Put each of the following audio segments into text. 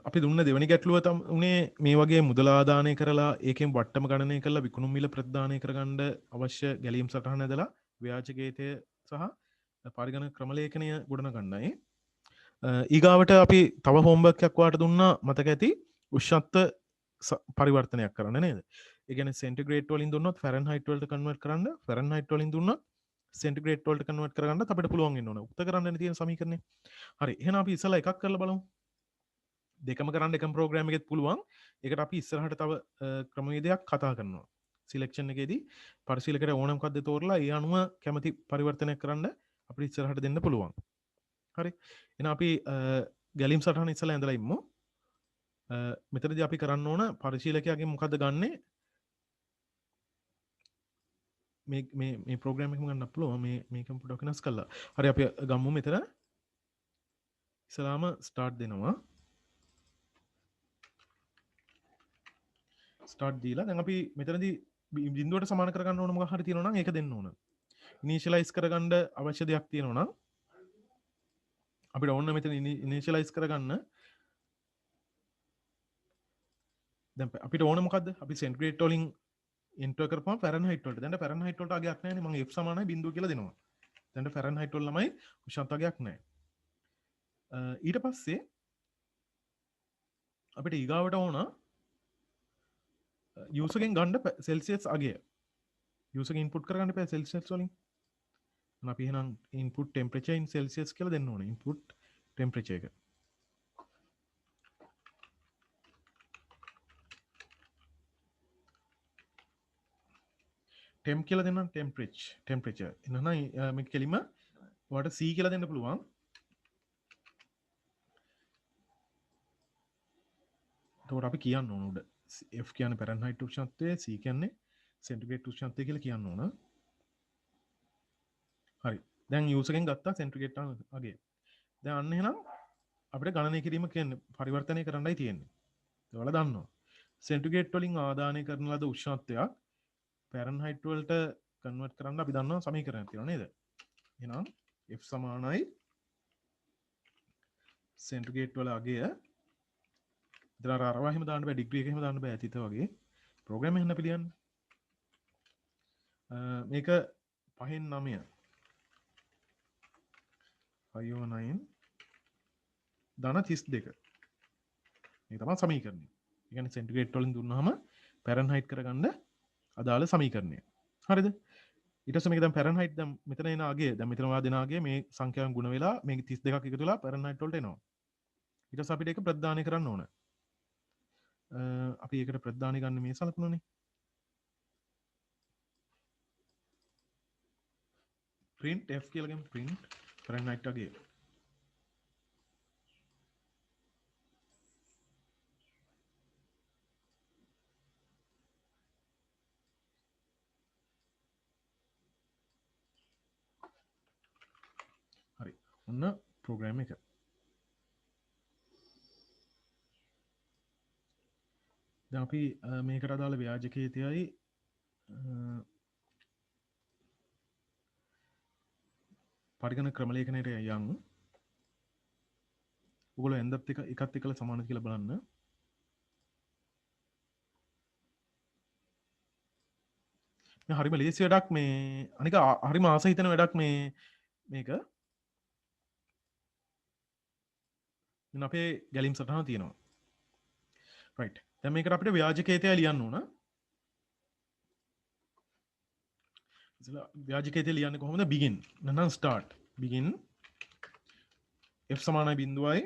අපි දුන්න දෙවැනි ගැටලුව උනේ මේ වගේ මුදල් ආදානය කරලා ඒකෙන් වට්ටම ගණනය කරලා විකුණුම් මිල ප්‍රදානය කරගන්න අවශ්‍ය ගැලීම් සටහන ඇදලා ව්‍යාජකේතය සහ පරිගණක ක්‍රමලේඛනය ගොඩනගන්නයි. ඊගාවට අපි තව හෝම්වර්ක් එකක් වාට දුන්නා මතක ඇති උෂ්ණත්ව පරිවර්තනයක් කරන්න නේද? ඒ කියන්නේ සෙන්ටිග්‍රේඩ් වලින් දුන්නොත් ෆැරන්හයිට් වලට කන්වර්ට් කරන්න, ෆැරන්හයිට් වලින් දුන්නොත් සෙන්ටිග්‍රේඩ් වලට කන්වර්ට් කරගන්න අපිට පුළුවන් වෙන්න ඕන. උක්ත කරන්න තියෙන සමීකරණය. හරි. එහෙනම් අපි ඉස්සලා එකක් කරලා බලමු. දෙකම කරන්න එකම ප්‍රෝග්‍රෑම් එකෙත් පුළුවන්. ඒකට අපි ඉස්සරහට තව ක්‍රමවේදයක් කතා කරනවා. සිලෙක්ෂන් එකේදී පරිශීලකයට ඕනම මොකද්ද තෝරලා ඒ අනුව කැමති පරිවර්තනයක් කරන්න අපිට ඉස්සරහට දෙන්න පුළුවන්. හරි. එහෙනම් අපි ගැලීම් සටහන ඉස්සලා ඇඳලා ඉමු. මෙතනදී අපි කරන්න ඕන පරිශීලකයාගෙන් මොකද්ද ගන්නෙ? මේ ප්‍රෝග්‍රෑම් එකම ගන්න පුළුවන්. මේකම පොඩ්ඩක් වෙනස් කළා. හරි අපි ගමු මෙතන. ඉස්සලාම ස්ටාර්ට් දෙනවා. ස්ටාර්ට් දීලා දැන් අපි මෙතනදී බිඳුවට සමාන කරගන්න ඕන මොකක් හරි තියෙනවා නම් ඒක දෙන්න ඕන. ඉනිෂියලයිස් කරගන්න අවශ්‍ය දෙයක් තියෙනවා නම් අපිට ඕන මෙතන ඉනිෂියලයිස් කරගන්න දැන් අපිට ඕන මොකද්ද? අපි සෙන්ටිග්‍රේඩ් වලින් එන්ටර් කරපුවම ෆැරන්හයිට් වලට. දැන් ෆැරන්හයිට් වලට අගයක් නැහැ නේ. මම F සමානයි 0 කියලා දෙනවා. දැන් ෆැරන්හයිට් වල ළමයි උෂ්ණත්වයක් නැහැ. ඊට පස්සේ අපිට ඊගාවට ඕන යූසර්ගෙන් ගන්න සෙල්සියස් අගය. යූසර්ගෙන් ඉන්පුට් කරගන්න එපා සෙල්සියස් වලින්. අපි එහෙනම් ඉන්පුට් ටෙම්පරේචර් ඉන් සෙල්සියස් කියලා දෙන්න ඕනේ. ඉන්පුට් ටෙම්පරේචර් එක. ටෙම්ප් කියලා දෙන්නම් ටෙම්පරේචර්. එහෙනම් මේක කෙලිම ඔයාලට C කියලා දෙන්න පුළුවන්. එතකොට අපි කියන්න ඕන උඩ F කියන්නේ ෆැරන්හයිට් උෂ්ණත්වය, C කියන්නේ සෙන්ටිග්‍රේඩ් උෂ්ණත්වය කියලා කියන්න ඕන. හරි. දැන් යූසර්ගෙන් ගත්තා සෙන්ටිග්‍රේඩ් අගය. දැන් අන්න එහෙනම් අපිට ගණනය කිරීම කියන්නේ පරිවර්තනය කරන්නයි තියෙන්නේ. ඔයාලා දන්නවා. සෙන්ටිග්‍රේඩ් වලින් ආදානය කරන ලද උෂ්ණත්වයක් ෆැරන්හයිට් වලට කන්වර්ට් කරන්න අපි දන්නවා සමීකරණයක් තියෙනවා නේද? එහෙනම් F සමානයි සෙන්ටිග්‍රේඩ් වල අගය ඉතින් අරවා එහෙම දාන්න බෑ ඩිග්‍රී එක එහෙම දාන්න බෑ ඇතිත වගේ ප්‍රෝග්‍රෑම් එහෙම පිළියන්න මේක 5න් 9 509 ධන 32 මේ තමයි සමීකරණය. ඒ කියන්නේ සෙන්ටිග්‍රේඩ් වලින් දුන්නාම ෆැරන්හයිට් කරගන්න අදාළ සමීකරණය. හරිද? ඊට පස්සේ මේක දැන් ෆැරන්හයිට් දැන් මෙතන එන අගය දැන් මෙතන වා දෙන අගය මේ සංඛ්‍යාවෙන් ගුණ වෙලා මේක 32ක් එකතු වෙලා ෆැරන්හයිට් වලට එනවා. ඊට පස්සේ අපිට ඒක ප්‍රදානය කරන්න ඕන. අපි ඒකට ප්‍රදානය ගන්න මේ සලකුණනේ. print f කියලා ගමු print ෆැරන්හයිට් අගය. හරි. ඔන්න ප්‍රෝග්‍රෑම් එක. දැන් අපි මේකට අදාළ ව්‍යාජකේතයයි පරිගණක ක්‍රමලේඛනයට යන්. ඔයගොල්ලෝ එන්දත් එක එකත් එක්කලා සමානද කියලා බලන්න. මේ හරිම ලේසි වැඩක් මේ අනික හරිම ආස හිතෙන වැඩක් මේක. මෙන්න අපේ ගැලීම් සටහන තියෙනවා. right. දැන් මේකට අපිට ව්‍යාජකේතය ලියන්න ඕන. ඉතලා ව්‍යාජකේතය ලියන්නේ කොහොමද? begin. නැත්නම් start. begin f සමානයි 0යි.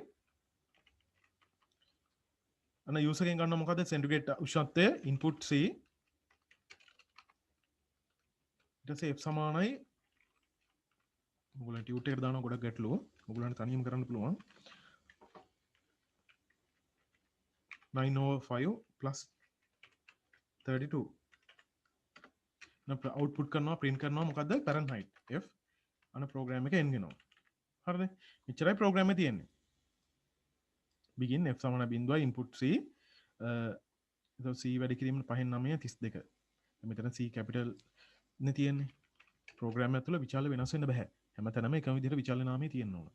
අන්න යූසර් එකෙන් ගන්න මොකද්ද? සෙන්ටිග්‍රේඩ් උෂ්ණත්වය input c. ඊට පස්සේ f සමානයි ඔයගොල්ලෝ ටියුට් එකට දානවා ගොඩක් ගැටලුව. ඔයගොල්ලන්ට තනියම කරන්න පුළුවන්. 9/5 plus 32. output කරනවා print කරනවා මොකද්ද? ෆැරන්හයිට් f අන ප්‍රෝග්‍රෑම් එක එන්න වෙනවා. හරිද? මෙච්චරයි ප්‍රෝග්‍රෑම් එක තියෙන්නේ. begin f සමාන 0 input c c වැඩි කිරීම 5 9 32. මෙතන c capital නේ තියෙන්නේ. ප්‍රෝග්‍රෑම් එක තුළ විචාල වෙනස් වෙන්න බෑ. හැමතැනම එකම විදිහට විචාල නාමය තියෙන්න ඕන.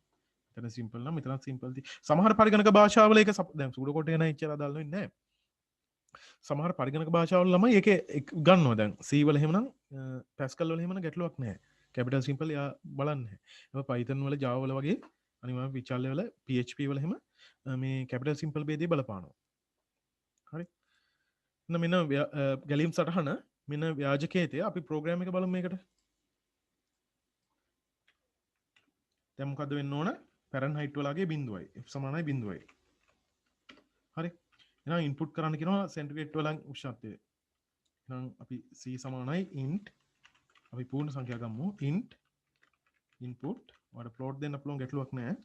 මෙතන සිම්පල් නම් මෙතන සිම්පල් සමහර පරිගණක භාෂාවල ඒක දැන් සූඩෝ කොටේ නෑ ඉච්චර අදාළ වෙන්නේ නෑ. සමහර පරිගණක භාෂාවල ළමයි ඒකේ ගන්නවා දැන් C වල එහෙමනම් පැස්කල් වල එහෙමනම් ගැටලුවක් නෑ. කැපිටල් සිම්පල් යා බලන්නේ. ඒක Python වල Java වල වගේ අනිවාර්යයෙන් විචාල්‍ය වල PHP වල එහෙම මේ කැපිටල් සිම්පල් ભેදේ බලපානවා. හරි. මෙන්න ගැලීම් සටහන මෙන්න ව්‍යාජකේතය අපි ප්‍රෝග්‍රෑම් එක බලමු මේකට. දැන් මොකද වෙන්න ඕන? ෆැරන්හයිට් වලගේ බිඳුවයි F සමානයි බිඳුවයි. හරි. එහෙනම් ඉන්පුට් කරන්න කියනවා සෙන්ටිග්‍රේඩ් වලින් උෂ්ණත්වය. එහෙනම් අපි C සමානයි int අපි පූර්ණ සංඛ්‍යා ගමු int input වල plot දෙන්න පුළුවන් ගැටලුවක් නැහැ.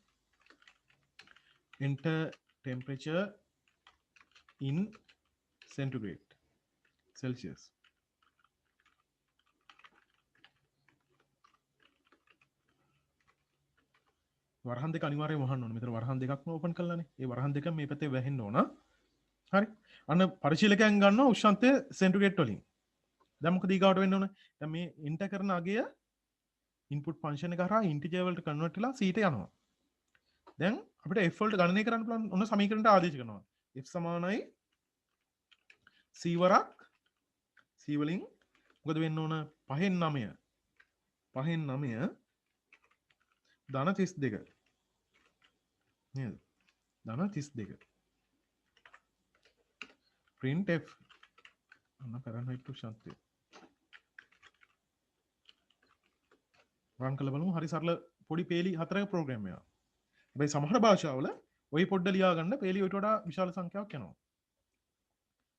enter temperature in centigrade Celsius. වරහන් දෙක අනිවාර්යයෙන්ම වහන්න ඕනේ. මෙතන වරහන් දෙකක්ම ඕපන් කළානේ. ඒ වරහන් දෙක මේ පැත්තේ වැහෙන්න ඕන. හරි. අන්න පරිශීලකයන් ගන්නවා උෂ්ණත්වය සෙන්ටිග්‍රේඩ් වලින්. දැන් මොකද ඊගාවට වෙන්න ඕන? දැන් මේ ඉන්ටර් කරන අගය ඉන්පුට් ෆන්ක්ෂන් එක හරහා ඉන්ටිජර් වලට කන්වර්ට් වෙලා c ට යනවා. දැන් අපිට f වලට ගණනය කරන්න පුළුවන් ඔන්න සමීකරණයට ආදේශ කරනවා. f සමානයි c වරක් c වලින් මොකද වෙන්න ඕන? 5න් 9 5න් 9 ධන 32 නේද? ධන 32 print f අන්න ෆැරන්හයිට් උෂ්ණත්වය රන් කළ බලමු. හරි සරල පොඩි පේලි 4ක ප්‍රෝග්‍රෑම් එකක්. හැබැයි සමහර භාෂාවල ඔය පොඩ්ඩ ලියා ගන්න පේලි ඔයිට වඩා විශාල සංඛ්‍යාවක් එනවා.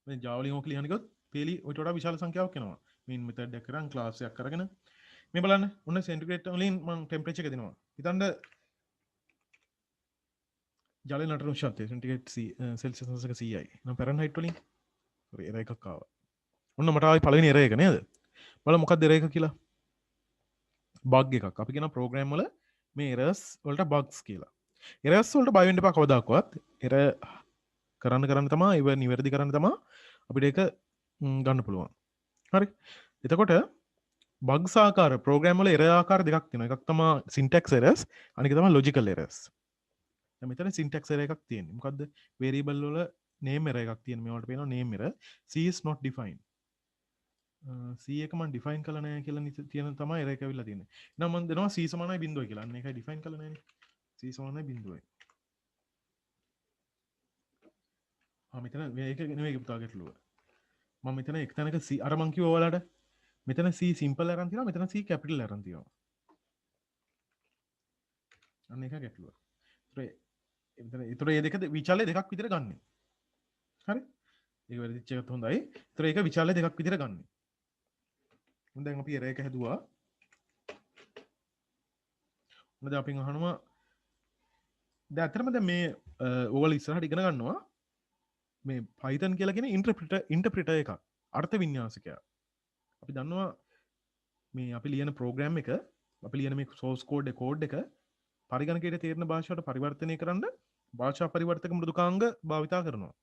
මේ Java වලින් ඕක ලියන්න ගියොත් පේලි ඔයිට වඩා විශාල සංඛ්‍යාවක් එනවා. mean method එක කරන් ක්ලාස් එකක් කරගෙන මේ බලන්න ඔන්න සෙන්ටිග්‍රේඩ් වලින් මම ටෙම්පරේචර් එක දෙනවා. හිතන්න ජලය නටන උෂ්ණත්වය සෙන්ටිග්‍රේඩ් සෙල්සියස් අංශක 100යි. නම් ෆැරන්හයිට් වලින් එරර් එකක් ආවා. ඔන්න මට ආවේ පළවෙනි එරර් එක නේද? බලමු මොකක්ද එරර් එක කියලා. බග් එකක්. අපි කියන ප්‍රෝග්‍රෑම් වල මේ එරර්ස් වලට බග්ස් කියලා. එරර්ස් වලට බය වෙන්න එපා කවදාකවත්. එරර් කරන්න තමයි ඒව නිවැරදි කරන්න තමයි අපිට ඒක ගන්න පුළුවන්. හරි. එතකොට බග්ස් ආකාර ප්‍රෝග්‍රෑම් වල එරර් ආකාර දෙකක් තියෙනවා. එකක් තමයි syntax errors අනික තමයි logical errors. දැන් මෙතන syntax error එකක් තියෙන්නේ. මොකද්ද? variable වල name error එකක් තියෙන. මේවට පේනවා name error. C is not defined. C එක මම define කළා නැහැ කියලා තියෙන තමයි error එක ඇවිල්ලා තියෙන්නේ. එහෙනම් මම දෙනවා C සමානයි 0 කියලා. අන්න ඒකයි define කළා නැහැනේ. C සමානයි 0යි. මෙතන මේක නෙවෙයි පුතා ගැටලුව. මම මෙතන එක තැනක C අර මං කිව්වා ඔයාලට මෙතන C simple අරන් තියෙනවා මෙතන C capital අරන් තියෙනවා. අන්න ඒක ගැටලුව. ඒතර මේ දෙක විචාලේ දෙකක් විතර ගන්න. හරි? ඒක වැරදිච්ච එකත් හොඳයි. ඒතර ඒක විචාලේ දෙකක් විතර ගන්න. දැන් අපි error එක හැදුවා. මොකද අපි අහනවා දැන් අතරම දැන් මේ ඕගොල්ලෝ ඉස්සරහට ඉගෙන ගන්නවා මේ Python කියලා කියන ඉන්ටර්ප්‍රිටර් එකක් අර්ථ වින්‍යාසකයා. අපි දන්නවා මේ අපි ලියන ප්‍රෝග්‍රෑම් එක අපි ලියන මේ සෝස් කෝඩ් එක පරිගණකයට තේරෙන භාෂාවට පරිවර්තනය කරන්න භාෂා පරිවර්තක මෘදුකාංග භාවිතා කරනවා.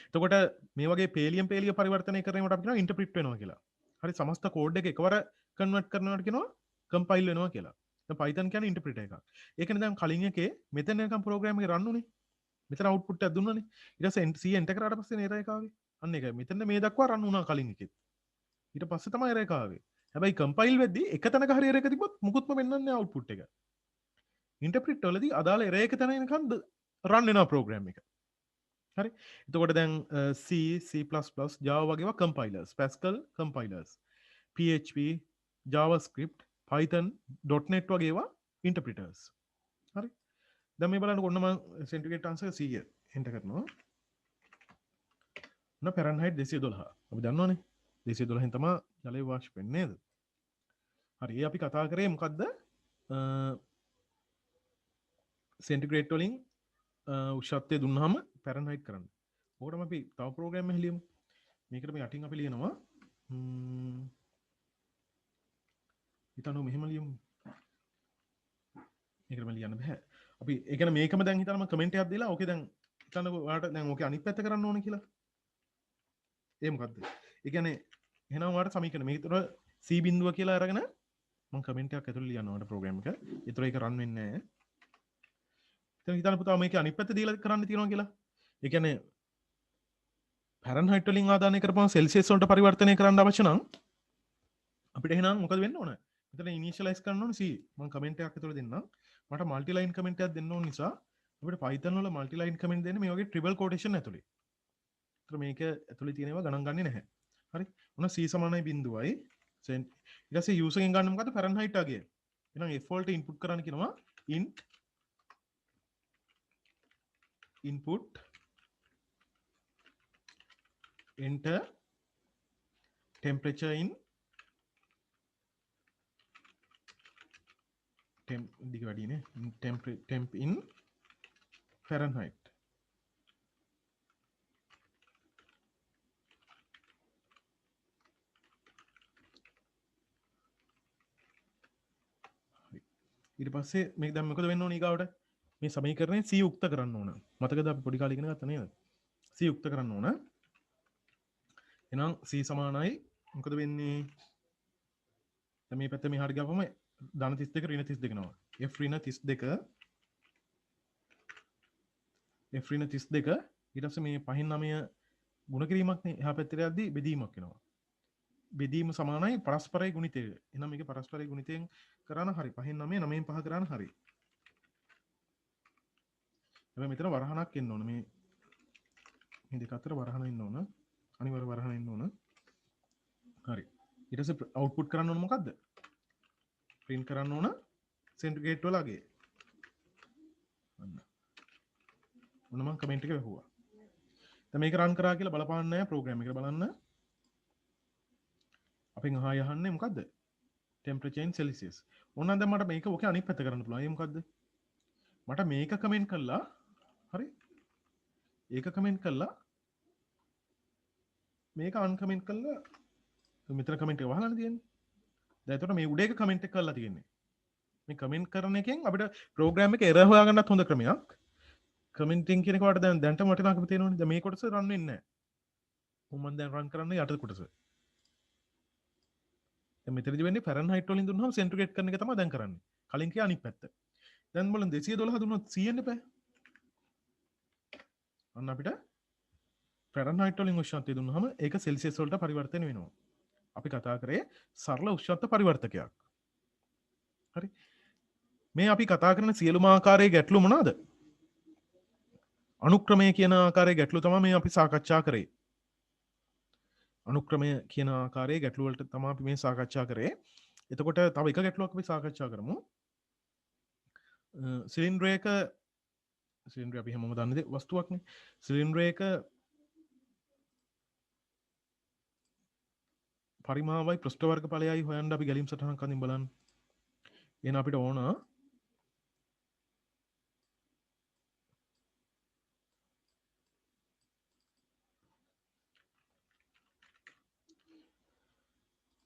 එතකොට මේ වගේ පේලියම් පේලිය පරිවර්තනය කරනකොට අපි කියනවා ඉන්ටර්ප්‍රිට් වෙනවා කියලා. හරි සමස්ත කෝඩ් එක එකවර කන්වර්ට් කරනවට කියනවා කම්පයිල් වෙනවා කියලා. දැන් Python කියන්නේ ඉන්ටර්ප්‍රිටර් එකක්. ඒකනේ දැන් කලින් එකේ මෙතන නිකන් ප්‍රෝග්‍රෑම් එක රන් උනේ. මෙතන අවුට්පුට් එකක් දුන්නානේ. ඊට පස්සේ C එන්ටර් කරාට පස්සේ error එක ආවේ. අන්න ඒකයි. මෙතන මේ දක්වා රන් වුණා කලින් එකෙත්. ඊට පස්සේ තමයි error එක ආවේ. හැබැයි කම්පයිල් වෙද්දී එක තැනක හරි error එක තිබ්බොත් මුකුත්ම වෙන්නේ නැහැ අවුට්පුට් එක. ඉන්ටර්ප්‍රිට් වලදී අදාළ error එක තැන එනකන් රන් වෙනවා ප්‍රෝග්‍රෑම් එක. හරි. එතකොට දැන් C, C++, Java වගේ ඒවා compilers, Pascal compilers, PHP, JavaScript, Python, .NET වගේ ඒවා interpreters. හරි. දැන් මේ බලන්න ඔන්න මම සෙන්ටිග්‍රේඩ් අංශක 100 එන්ටර් කරනවා. ඔන්න ෆැරන්හයිට් 212. අපි දන්නවනේ 212 න් තමයි ජලය වාෂ්ප වෙන්නේ නේද? හරි. ඒ අපි කතා කරේ මොකද්ද? සෙන්ටිග්‍රේඩ් වලින් උෂ්ණත්වය දුන්නාම ෆැරන්හයිට් කරන්න. ඕකටම අපි තව ප්‍රෝග්‍රෑම් එකක් ලියමු. මේකට මේ යටින් අපි ලියනවා හිතන්න මෙහෙම ලියමු. මේකටම ලියන්න බෑ. අපි ඒ කියන්නේ මේකම දැන් හිතන්න කමෙන්ට් එකක් දීලා ඕකේ දැන් හිතන්නකෝ ඔයාලට දැන් ඕකේ අනිත් පැත්ත කරන්න ඕනේ කියලා. ඒ මොකද්ද? ඒ කියන්නේ එහෙනම් ඔයාලට සමීකරණ මේකතර C බිඳුව කියලා අරගෙන මම කමෙන්ට් එකක් ඇතුළේ ලියනවා ඔයාලට ප්‍රෝග්‍රෑම් එක. ඒතර ඒක රන් වෙන්නේ නැහැ. එතන හිතන්න පුතා මේකේ අනිත් පැත්ත දීලා කරන්න තියෙනවා කියලා. ඒ කියන්නේ ෆැරන්හයිට් වලින් ආදානය කරපුවම සෙල්සියස් වලට පරිවර්තනය කරන්න අවශ්‍ය නම් අපිට එහෙනම් මොකද වෙන්න ඕන? මෙතන ඉනිෂියලයිස් කරන්න ඕන C. මම කමෙන්ට් එකක් ඇතුළේ දෙන්නම්. මට මල්ටි ලයින් කමෙන්ට් එකක් දෙන්න ඕන නිසා අපිට Python වල මල්ටි ලයින් කමෙන්ට් දෙන්නේ මේ වගේ ට්‍රිපල් කොටේෂන් ඇතුළේ. ඒතර මේක ඇතුළේ තියෙන ඒවා ගණන් ගන්නේ නැහැ. හරි. මොන C සමානයි බිඳුවයි. ඊට පස්සේ user ගෙන් ගන්න මොකද්ද? ෆැරන්හයිට් අගය. එහෙනම් F වලට ඉන්පුට් කරන්න කියනවා int input enter temperature in temp වැඩිනේ temp in Fahrenheit. ඊට පස්සේ මේක දැන් මොකද වෙන්න ඕන ඊගාවට මේ සමීකරණය C යුක්ත කරන්න ඕන. මතකද අපි පොඩි කාලේ ඉගෙන ගත්තා නේද? C යුක්ත කරන්න ඕන. එහෙනම් C සමානයි මොකද වෙන්නේ? දැන් මේ පැත්ත මෙහාට ගියාම ධන 32 ඍණ 32 නවා. F ඍණ 32 F ඍණ 32 ඊට පස්සේ මේ 5/9 ගුණ කිරීමක් නේ එහා පැත්තට යද්දි බෙදීමක් වෙනවා. බෙදීම සමානයි පරස්පරයි ගුණිතය. එහෙනම් මේක පරස්පරයි ගුණිතයෙන් කරාන හරි. 5/9 9/5 කරාන හරි. හැබැයි මෙතන වරහණක් එන්න ඕන. මේ දෙක අතර වරහණ ඉන්න ඕන. අනිවාර්ය වරහණ ඉන්න ඕන. හරි. ඊට පස්සේ අවුට්පුට් කරන්න ඕන මොකද්ද? print කරන්න ඕන සෙන්ටිග්‍රේඩ් වල අගය. අන්න. මොන මම කමෙන්ට් එක වැහුවා. දැන් මේක රන් කරා කියලා බලපාන්න නැහැ ප්‍රෝග්‍රෑම් එකට බලන්න. අපෙන් අහන්නේ මොකද්ද? temperature in celsius. ඕනනම් දැන් මට මේක ඔකේ අනිත් පැත්ත කරන්න පුළුවන්. ඒ මොකද්ද? මට මේක කමෙන්ට් කළා. හරි. ඒක කමෙන්ට් කළා. මේක අන්කමෙන්ට් කළා. මෙතන කමෙන්ට් එක වහලානේ තියෙන්නේ. දැන් එතකොට මේ උඩ එක කමෙන්ට් එක කරලා තියෙන්නේ. මේ කමෙන්ට් කරන එකෙන් අපිට ප්‍රෝග්‍රෑම් එක එරර් හොයාගන්නත් හොඳ ක්‍රමයක්. කමෙන්ටින් කියන එක වට දැන්ට වටිනාකම තියෙනවනේ. දැන් මේ කොටස රන් වෙන්නේ නැහැ. මම දැන් රන් කරන්නේ යට කොටස. දැන් මෙතනදි වෙන්නේ ෆැරන්හයිට් වලින් දුන්නාම සෙන්ටිග්‍රේඩ් කරන එක තමයි දැන් කරන්නේ. කලින් කිය අනිත් පැත්ත. දැන් බලන්න 212 දුන්නොත් 100 එන්න බෑ. අන්න අපිට ෆැරන්හයිට් වලින් උෂ්ණත්වය දුන්නාම ඒක සෙල්සියස් වලට පරිවර්තනය වෙනවා. අපි කතා කරේ සරල උෂ්ණත්ව පරිවර්තකයක්. හරි. මේ අපි කතා කරන සියලුම ආකාරයේ ගැටලු මොනවාද? අනුක්‍රමය කියන ආකාරයේ ගැටලු තමයි මේ අපි සාකච්ඡා කරේ. අනුක්‍රමය කියන ආකාරයේ ගැටලු වලට තමයි අපි මේ සාකච්ඡා කරේ. එතකොට තව එක ගැටලුවක් අපි සාකච්ඡා කරමු. සිලින්ඩරයක සිලින්ඩරය අපි හැමෝම දන්න දේ වස්තුවක්නේ. සිලින්ඩරයක පරිමාවයි පෘෂ්ඨ වර්ග ඵලයයි හොයන්න අපි ගැලීම් සටහනක් අඳින් බලන්න. එහෙනම් අපිට ඕන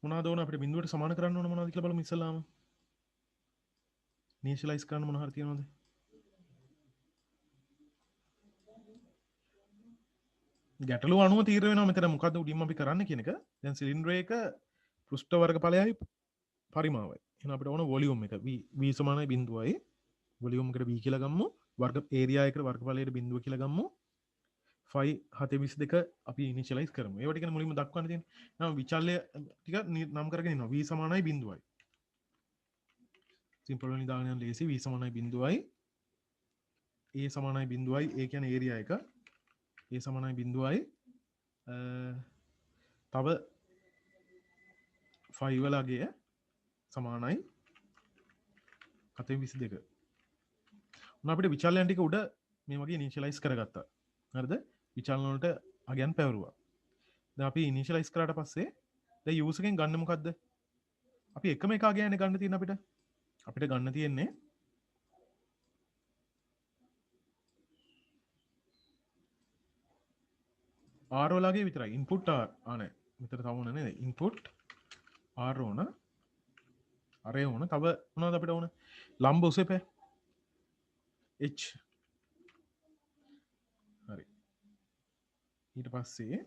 මොනවද ඕන අපිට බිඳුවට සමාන කරන්න ඕන මොනවද කියලා බලමු ඉස්සලාම. ඉනිෂියලයිස් කරන්න මොන හරි තියෙනවද? ගැටලුව අනුව තීරණය වෙනවා මෙතන මොකද්ද උඩින්ම අපි කරන්න කියන එක. දැන් සිලින්ඩරයක පෘෂ්ඨ වර්ග ඵලයයි පරිමාවයි. එහෙනම් අපිට ඕන වොලියුම් එක v සමානයි බිඳුවයි. වොලියුම් එකට v කියලා ගමු. වර්ග ඒරියා එකට වර්ගඵලයට බිඳුව කියලා ගමු. 5/722 අපි ඉනිෂියලයිස් කරමු. ඒවට කියන්නේ මුලින්ම දක්වන්න තියෙන්නේ. නම් විචල්‍ය ටික නම් කරගෙන ඉන්නවා. v සමානයි බිඳුවයි. සිම්පල් වලින් දාගෙන යන ලේසි v සමානයි බිඳුවයි. a සමානයි බිඳුවයි. ඒ කියන්නේ ඒරියා එක. a සමානයි බිඳුවයි. තව 5 වල අගය සමානයි 722. උන අපිට විචල්යන් ටික උඩ මේ වගේ ඉනිෂියලයිස් කරගත්තා. හරිද? විචල්න වලට අගයන් පැවරුවා. දැන් අපි ඉනිෂියලයිස් කරාට පස්සේ දැන් යූසර් එකෙන් ගන්න මොකද්ද? අපි එකම එක අගයන්නේ ගන්න තියෙන අපිට. අපිට ගන්න තියෙන්නේ R වලගේ විතරයි. ඉන්පුට් R නෑ. මෙතන තව ඕන නේද? ඉන්පුට් R ඕන. අරේ ඕන. තව මොනවද අපිට ඕන? ලම්බ උසපෑ H. හරි. ඊට පස්සේ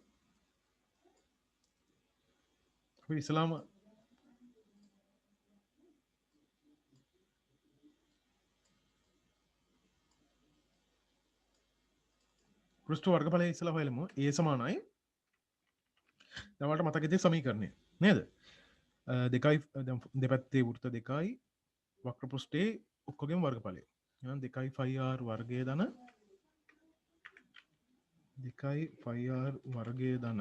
අපි ඉස්ලාම පෘෂ්ඨ වර්ගඵලය ඉස්සලා හොයලමු. a සමානයි දැන් ඔයාලට මතක ඇති සමීකරණය නේද? දෙකයි දෙපැත්තේ වෘත්ත දෙකයි වක්‍ර පෘෂ්ඨයේ ඔක්කොගෙම වර්ගඵලය. එහෙනම් 2πr වර්ගය ධන 2πr වර්ගය ධන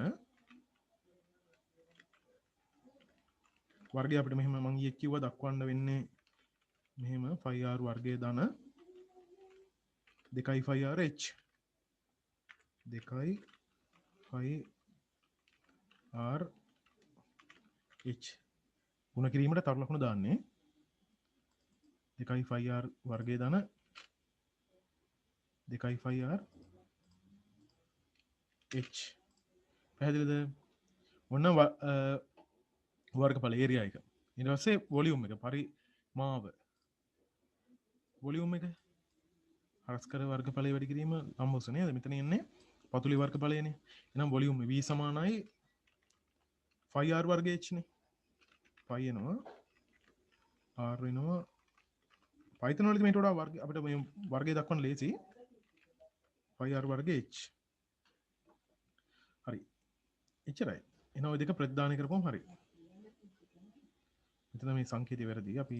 වර්ගය අපිට මෙහෙම මම ඊයේ කිව්වා දක්වන්න වෙන්නේ මෙහෙම πr වර්ගය ධන 2πr h 2πr h ගුණ කිරීමට තරු ලකුණු දාන්නේ 2πr වර්ගය ධන 2πr h පැහැදිලිද? ඔන්න වර්ගඵල ඒරියා එක. ඊට පස්සේ වොලියුම් එක පරිමාව වොලියුම් එක හරස්කර වර්ගඵලය වැඩි කිරීම ලම්බෝස නේද? මෙතන එන්නේ පතුලි වර්ගඵලයනේ. එහෙනම් වොලියුම් v සමානයි πr වර්ගය h නේ. π එනවා r වෙනවා Python වලදී මේට වඩා වර්ග අපිට මේ වර්ගය දක්වන්න ලේසි. πr වර්ගය h. හරි. එච්චරයි. එහෙනම් ওই දෙක ප්‍රතිදාන කරපුවම හරි. මෙතන මේ සංකේතය වැරදි. අපි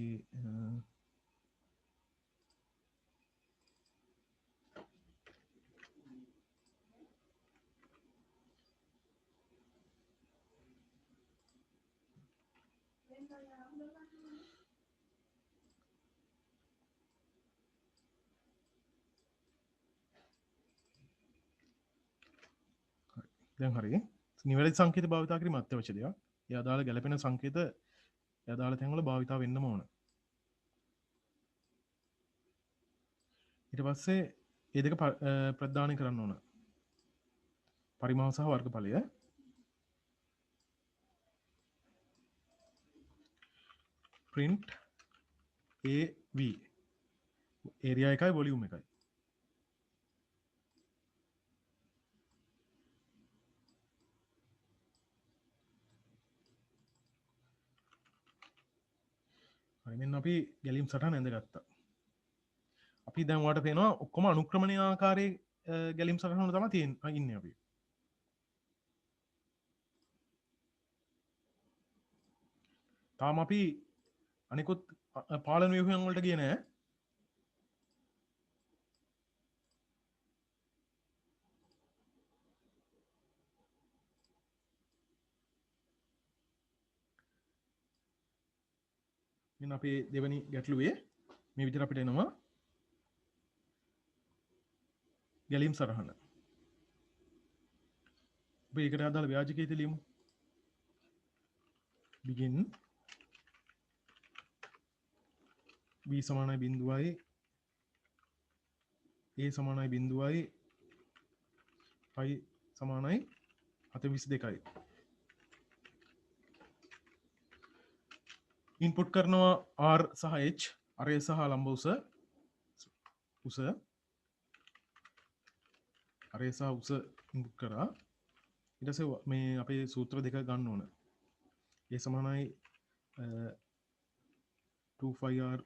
දැන් හරි. නිවැරදි සංකේත භාවිතා කිරීම අත්‍යවශ්‍ය දෙයක්. ඒ අදාළ ගැළපෙන සංකේත ඒ අදාළ තැන්වල භාවිතා වෙන්නම ඕන. ඊට පස්සේ මේ දෙක ප්‍රදානය කරන්න ඕන. පරිමාව සහ වර්ගඵලය. print AV ඒරියා එකයි වොලියුම් එකයි. මෙන්න අපි ගැලීම් සටහන ඇඳගත්තා. අපි දැන් ඔයාලට පේනවා ඔක්කොම අනුක්‍රමණය ආකාරයේ ගැලීම් සටහන වල තමයි ඉන්නේ අපි. තාම අපි අනිකුත් පාලන ව්‍යුහයන් වලට ගියේ නෑ. මෙන්න අපේ දෙවැනි ගැටලුවේ මේ විදිහට අපිට එනවා ගැලීම් සටහන. අපි ඒකට අදාළ ව්‍යාජකීයත ලියමු. begin b සමානයි බිඳුවයි a සමානයි බිඳුවයි i සමානයි 722යි. ඉන්පුට් කරනවා r සහ h අරය සහ ලම්බ උස අරය සහ උස ඉන්පුට් කරා. ඊට පස්සේ මේ අපේ සූත්‍ර දෙක ගන්න ඕන. a සමානයි 2πr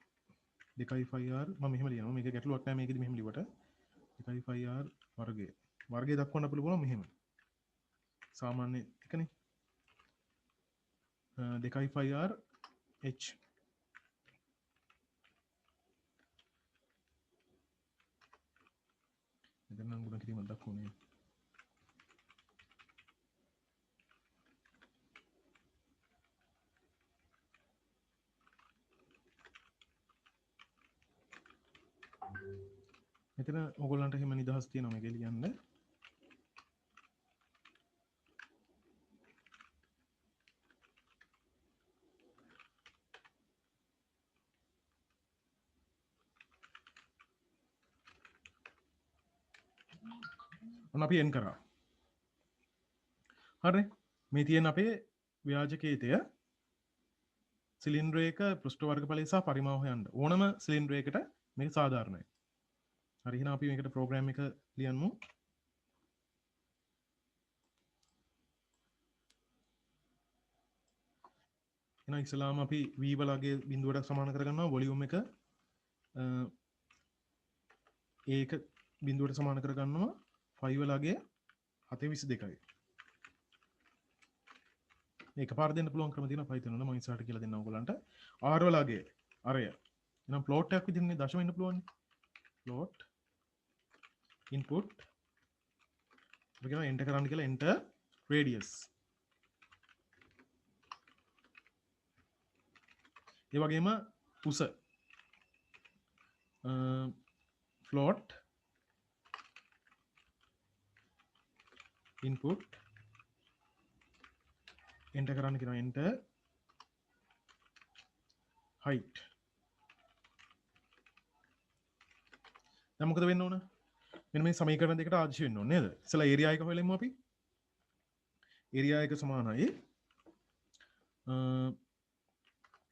2πr මම මෙහෙම ලියනවා. මේක ගැටලුවක් නෑ මේකෙදි මෙහෙම ලියුවට 2πr වර්ගය දක්වන්න පුළුවන් මෙහෙම. සාමාන්‍ය එකනේ 2πr h මෙතන නම් ගුණ කිරීමක් දක්වන්නේ. මෙතන ඔයගොල්ලන්ට එහෙම නිදහස් තියෙනවා මේක ලියන්න. ඔන්න අපි එන් කරා. හරි. මේ තියෙන අපේ ව්‍යාජකීයතය සිලින්ඩරයක පෘෂ්ඨ වර්ගඵලය සහ පරිමාව හොයන්න. ඕනම සිලින්ඩරයකට මේක සාධාරණයි. හරි එහෙනම් අපි මේකට ප්‍රෝග්‍රෑම් එක ලියන්නු. එහෙනම් ඉස්සලාම අපි v වලගේ බිඳුවට සමාන කරගන්නවා වොලියුම් එක a එක බිඳුවට සමාන කරගන්නවා 5 වලගේ 722යි. මේක පාර දෙන්න පුළුවන් ක්‍රම තියෙනවා Python වල මම ඉස්සරහට කියලා දෙන්නම් ඔයගලන්ට. R වලගේ අරය. එහෙනම් plot එකක් විදිහට දශම වෙන්න පුළුවන්. plot input අපි කියනවා enter කරන්න කියලා enter radius. ඒ වගේම උස float input enter කරන්න කියනවා enter height. දැන් මොකද වෙන්න ඕන? මෙන්න මේ සමීකරණ දෙකට ආදිශ වෙන්න ඕනේ නේද? ඉතලා ඒරියා එක හොයලෙමු අපි. ඒරියා එක සමානයි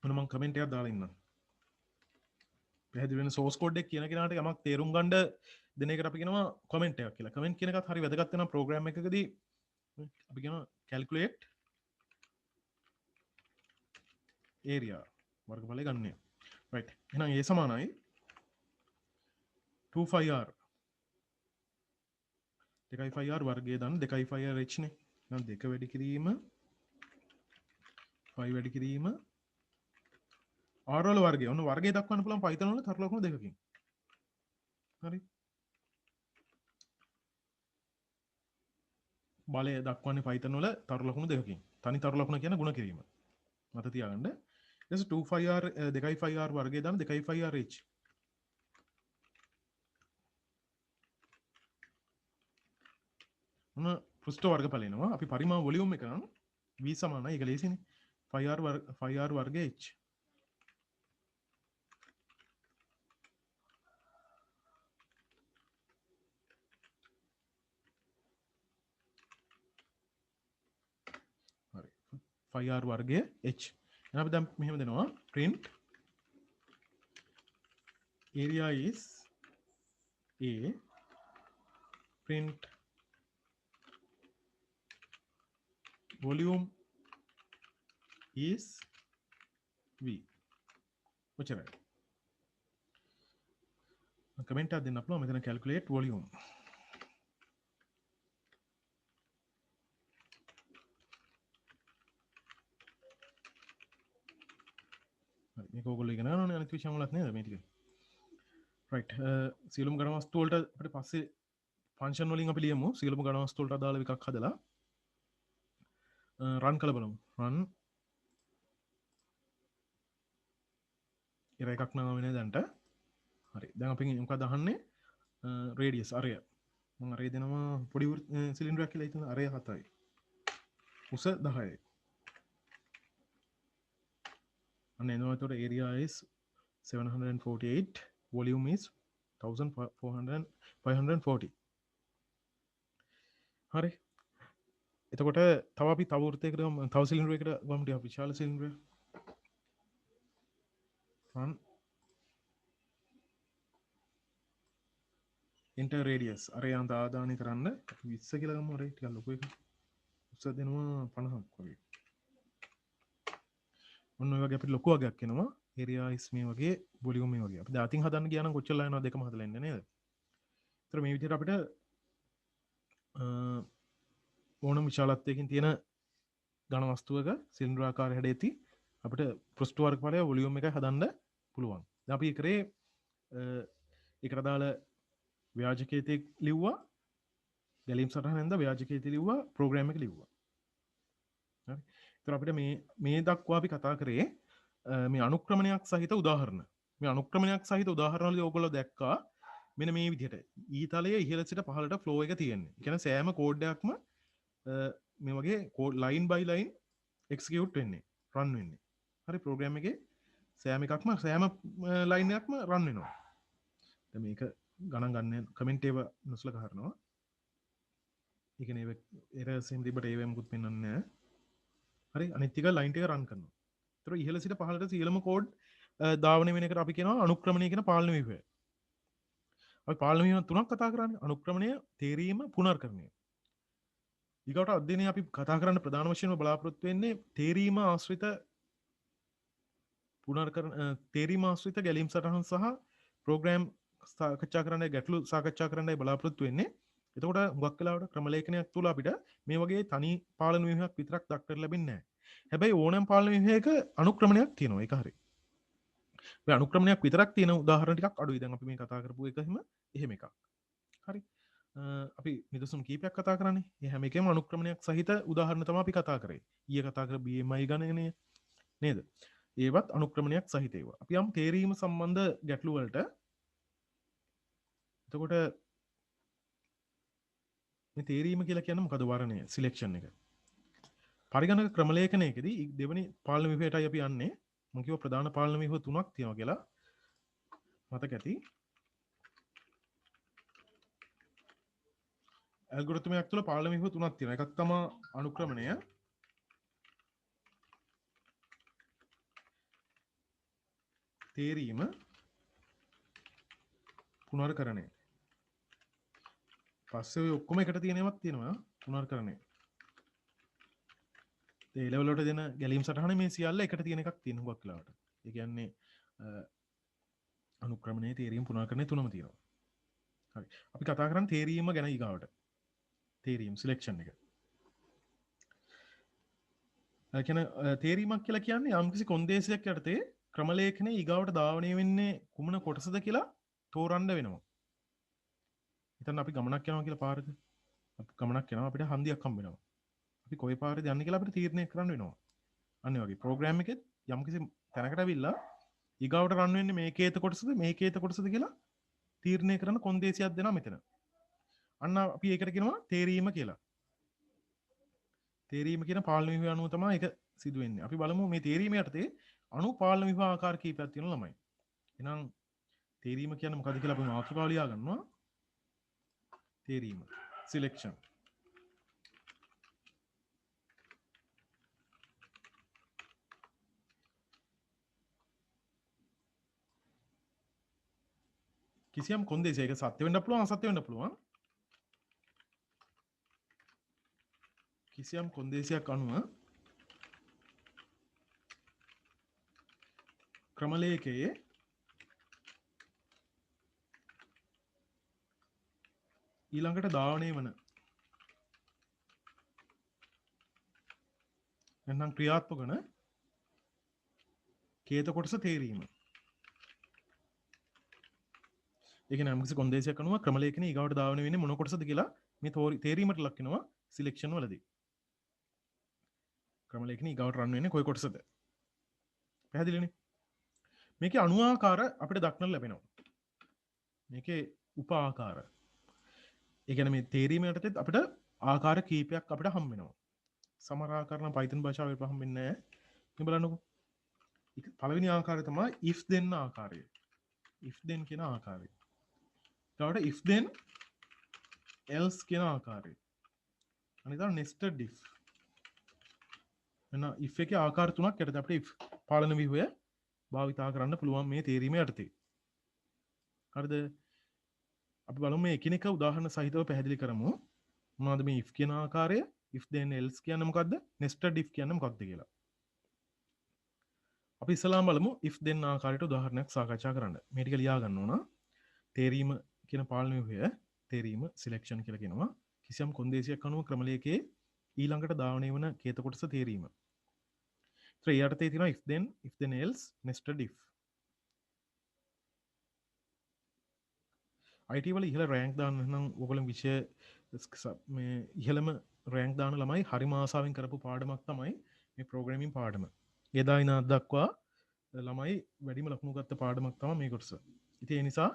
මොන මම කමෙන්ට් එකක් දාලා ඉන්නම්. පැහැදිලි වෙන source code එක කියන කෙනාට යමක් තේරුම් ගන්න දෙන එකට අපි කියනවා කමෙන්ට් එකක් කියලා. කමෙන්ට් කියන එකත් හරි වැදගත් වෙනවා ප්‍රෝග්‍රෑම් එකකදී. අපි කියනවා calculate area වර්ගඵලය ගන්න. right. එහෙනම් ඒ සමානයි 2πr 2πr වර්ගය දාන්න 2πr h නේ. එහෙනම් 2 වැඩි කිරීම 5 වැඩි කිරීම r වල වර්ගය. ඔන්න වර්ගය දක්වන්න පුළුවන් Python වල තර ලකුණු දෙකකින්. හරි. බලය දක්වන්නේ Python වල තර ලකුණු දෙකකින්. තනි තර ලකුණ කියන ගුණ කිරීම. මත තියාගන්න. ඊට 2πr 2πr වර්ගය දාන්න 2πr h. ඔන්න පෘෂ්ඨ වර්ගඵල එනවා. අපි පරිමාණ වොලියුම් එක නම් v සමානයි ඒක ලේසිනේ. 5r වර්ග h. හරි. 5r වර්ගය h. එහෙනම් අපි දැන් මෙහෙම දෙනවා print area is a print volume is v. ඔච්චරයි. කමෙන්ට් එකක් දෙන්න පුළුවන් මෙතන calculate volume. හරි මේක ඕගොල්ලෝ ඉගෙන ගන්න ඕනේ අනිත් විෂයන් වලත් නේද මේ ටික. right. සියලුම ගණන වස්තු වලට අපිට පස්සේ ෆන්ක්ෂන් වලින් අපි ලියමු. සියලුම ගණන වස්තු වලට අදාළ එකක් හදලා run කළ බලමු. run ඉර එකක් නම් වෙන්නේ දැන්ට. හරි. දැන් අපි මොකක්ද අහන්නේ? radius අරය. මම අරය දෙනවා පොඩි සිලින්ඩරයක් කියලා හිතන්න. අරය 7යි. උස 10යි. අන්න එනවා එතකොට area is 748, volume is 540. හරි. එතකොට තව අපි තව වෘත්තයකට තව සිලින්ඩරයකට ගමු ටික විශාල සිලින්ඩරයක්. run enter radius අරය ආදානය කරන්න 20 කියලා ගමු. අරය ටිකක් ලොකු එකක්. උස දෙනවා 50ක් වගේ. ඔන්න ඔය වගේ අපිට ලොකු වගයක් එනවා. area is මේ වගේ volume මේ වගේ. අපි දැන් අතින් හදන්න ගියා නම් කොච්චර යනවා දෙකම හදලා ඉන්නේ නේද? ඒතර මේ විදිහට අපිට ඕනම විශාලත්වයකින් තියෙන ඝන වස්තුවක සිලින්ඩර් ආකාර හැඩයේදී අපිට පෘෂ්ඨ වර්ගඵලය වොලියුම් එකයි හදන්න පුළුවන්. දැන් අපි කරේ ඒකට අදාළ ව්‍යාජකයේ ලිව්වා ගැලීම් සටහන නැන්ද ව්‍යාජකයේ ලිව්වා ප්‍රෝග්‍රෑම් එක ලිව්වා. හරි. ඒතර අපිට මේ දක්වා අපි කතා කරේ මේ අනුක්‍රමණයක් සහිත උදාහරණ. මේ අනුක්‍රමණයක් සහිත උදාහරණ වලදී ඕගොල්ලෝ දැක්කා මෙන්න මේ විදිහට ඊතලයේ ඉහළ සිට පහළට ෆ්ලෝ එක තියෙන්නේ. ඒ කියන්නේ සෑම කෝඩ් එකක්ම මේ වගේ කෝඩ් ලයින් බයි ලයින් එක්සිකියුට් වෙන්නේ, රන් වෙන්නේ. හරි ප්‍රෝග්‍රෑම් එකේ සෑම එකක්ම සෑම ලයින් එකක්ම රන් වෙනවා. දැන් මේක ගණන් ගන්න කමෙන්ට් ඒව නොසලකා හරිනවා. ඒ කියන්නේ එරර්ස් එහෙම තිබ්බට ඒවෙම මුකුත් පෙන්වන්නේ නැහැ. හරි අනිත් ටික ලයින් ටික රන් කරනවා. ඒතර ඉහළ සිට පහළට සියලුම කෝඩ් ධාවනය වෙන එකට අපි කියනවා අනුක්‍රමණය කියන පාලන ව්‍යුහය. අපි පාලන ව්‍යුහ තුනක් කතා කරන්නේ. අනුක්‍රමණය, තේරීම, පුනර්කරණය. ඊගොට අධ්‍යයනයේ අපි කතා කරන්න ප්‍රධාන වශයෙන්ම බලාපොරොත්තු වෙන්නේ තේරීම ආශ්‍රිත තේරීම ආශ්‍රිත ගැලීම් සටහන් සහ ප්‍රෝග්‍රෑම් සාකච්ඡා කරන්නයි ගැටලු සාකච්ඡා කරන්නයි බලාපොරොත්තු වෙන්නේ. එතකොට හුඟක් වෙලාවට ක්‍රම ලේඛනයක් තුල අපිට මේ වගේ තනි පාලන ව්‍යුහයක් විතරක් දක්නට ලැබෙන්නේ නැහැ. හැබැයි ඕනෑම පාලන ව්‍යුහයක අනුක්‍රමණයක් තියෙනවා. ඒක හරි. මේ අනුක්‍රමණයක් විතරක් තියෙන උදාහරණ ටිකක් අඩුයි. දැන් අපි මේ කතා කරපු එක එහෙම එකක්. හරි. අපි නිදසුන් කීපයක් කතා කරන්නේ. මේ හැම එකෙම අනුක්‍රමණයක් සහිත උදාහරණ තමයි අපි කතා කරේ. ඊයේ කතා කර BMI ගණනය නේද? ඒවත් අනුක්‍රමණයක් සහිත ඒවා. අපි යම් තේරීම සම්බන්ධ ගැටලු වලට එතකොට මේ තේරීම කියලා කියන්නේ මොකද? වර්ණය සිලෙක්ෂන් එක. පරිගණක ක්‍රම ලේඛනයකදී දෙවෙනි පාලන ව්‍යුහයටයි අපි යන්නේ. මම කිව්වා ප්‍රධාන පාලන ව්‍යුහ තුනක් තියෙනවා කියලා. මතක ඇති. ඇල්ගොරිතමයක් තුළ පාලන ව්‍යුහ තුනක් තියෙනවා. එකක් තමයි අනුක්‍රමණය. තේරීම පුනර්කරණය. පස්සේ ඔය ඔක්කොම එකට තියෙනවක් තියෙනවා පුනර්කරණය. ඒ ලෙවල් වලට දෙන ගැලීම් සටහන මේ සියල්ල එකට තියෙන එකක් තියෙන හුඟක් වෙලාවට. ඒ කියන්නේ අනුක්‍රමණයේ තේරීම පුනර්කරණය තුනම තියෙනවා. හරි. අපි කතා කරන්නේ තේරීම ගැන ඊගාවට. තේරීම් සිලෙක්ෂන් එක. ඒ කියන්නේ තේරීමක් කියලා කියන්නේ යම්කිසි කොන්දේසියක් යටතේ ක්‍රම ලේඛනයේ ඊගාවට ධාවනය වෙන්නේ කුමන කොටසද කියලා තෝරන්න වෙනවා. හිතන්න අපි ගමනක් යනවා කියලා පාරක. අපි ගමනක් යනවා අපිට හන්දියක් හම්බ වෙනවා. අපි කොයි පාරේද යන්නේ කියලා අපිට තීරණය කරන්න වෙනවා. අන්න ඒ වගේ ප්‍රෝග්‍රෑම් එකෙත් යම්කිසි තැනකට අවිල්ලා ඊගාවට රන් වෙන්නේ මේකේත කොටසද මේකේත කොටසද කියලා තීරණය කරන කොන්දේසියක් දෙනවා මෙතන. අන්න අපි ඒකට කියනවා තේරීම කියලා. තේරීම කියන පාලන ව්‍යුහය අනුව තමයි ඒක සිදු වෙන්නේ. අපි බලමු මේ තේරීම යටතේ අණු පාලන ව්‍යුහ ආකාර කීපයක් තියෙන ළමයි. එහෙනම් තේරීම කියන්නේ මොකද්ද කියලා අපි මාතෘකාව ලියා ගන්නවා. තේරීම සිලෙක්ෂන්. කිසියම් කොන්දේසියක සත්‍ය වෙන්න පුළුවන් අසත්‍ය වෙන්න පුළුවන්. කිසියම් කොන්දේසියක් අනුව ක්‍රමලේඛයේ ඊළඟට ධාවනය වන නැත්නම් ක්‍රියාත්මක වන කේත කොටස තේරීම. ඒ කියන්නේ යම්කිසි කොන්දේසියක් අනුව ක්‍රමලේඛනයේ ඊගාවට ධාවනය වෙන්නේ මොන කොටසද කියලා මේ තේරීමට ලක් වෙනවා සිලෙක්ෂන් වලදී. ක්‍රමලේඛනයේ ඊගාවට රන් වෙන්නේ කොයි කොටසද? පැහැදිලිනේ? මේකේ අණු ආකාර අපිට දක්නට ලැබෙනවා. මේකේ උප ආකාර. ඒ කියන්නේ මේ තේරීම යටතේ අපිට ආකාර කීපයක් අපිට හම්බ වෙනවා. සමහර ආකාර නම් Python භාෂාවේ හම්බෙන්නේ නැහැ. මේ බලන්නකෝ. පළවෙනි ආකාරය තමයි if then ආකාරය. if then කියන ආකාරය. ඊට if then else කියන ආකාරය. අනිත් nested if. එන if එකේ ආකාර තුනක් යටතේ අපිට if පාලන ව්‍යුහය භාවිතා කරන්න පුළුවන් මේ තේරීම යටතේ. හරිද? අපි බලමු මේ එකිනෙක උදාහරණ සහිතව පැහැදිලි කරමු. මොනවද මේ if කියන ආකාරය, if then else කියන්නේ මොකද්ද? nested if කියන්නේ මොකක්ද කියලා. අපි ඉස්සලාම බලමු if then ආකාරයට උදාහරණයක් සාකච්ඡා කරන්න. මේ ටික ලියා ගන්න ඕන. තේරීම කියන පාලන ව්‍යුහය තේරීම සිලෙක්ෂන් කියලා කියනවා. කිසියම් කොන්දේසියක් අනුව ක්‍රමලේඛයේ ඊළඟට ධාවනය වන කේත කොටස තේරීම. ඒ යටතේ තියෙනවා if then else, nested if. IT වල ඉහළ රෑන්ක් දාන්න නම් ඔයගොල්ලෝ විෂය මේ ඉහළම රෑන්ක් දාන ළමයි හරිම ආසාවෙන් කරපු පාඩමක් තමයි මේ ප්‍රෝග්‍රෑමින් පාඩම. එදා ඉඳන් අද දක්වා ළමයි වැඩිම ලකුණු ගත්ත පාඩමක් තමයි මේ කොටස. ඉතින් ඒ නිසා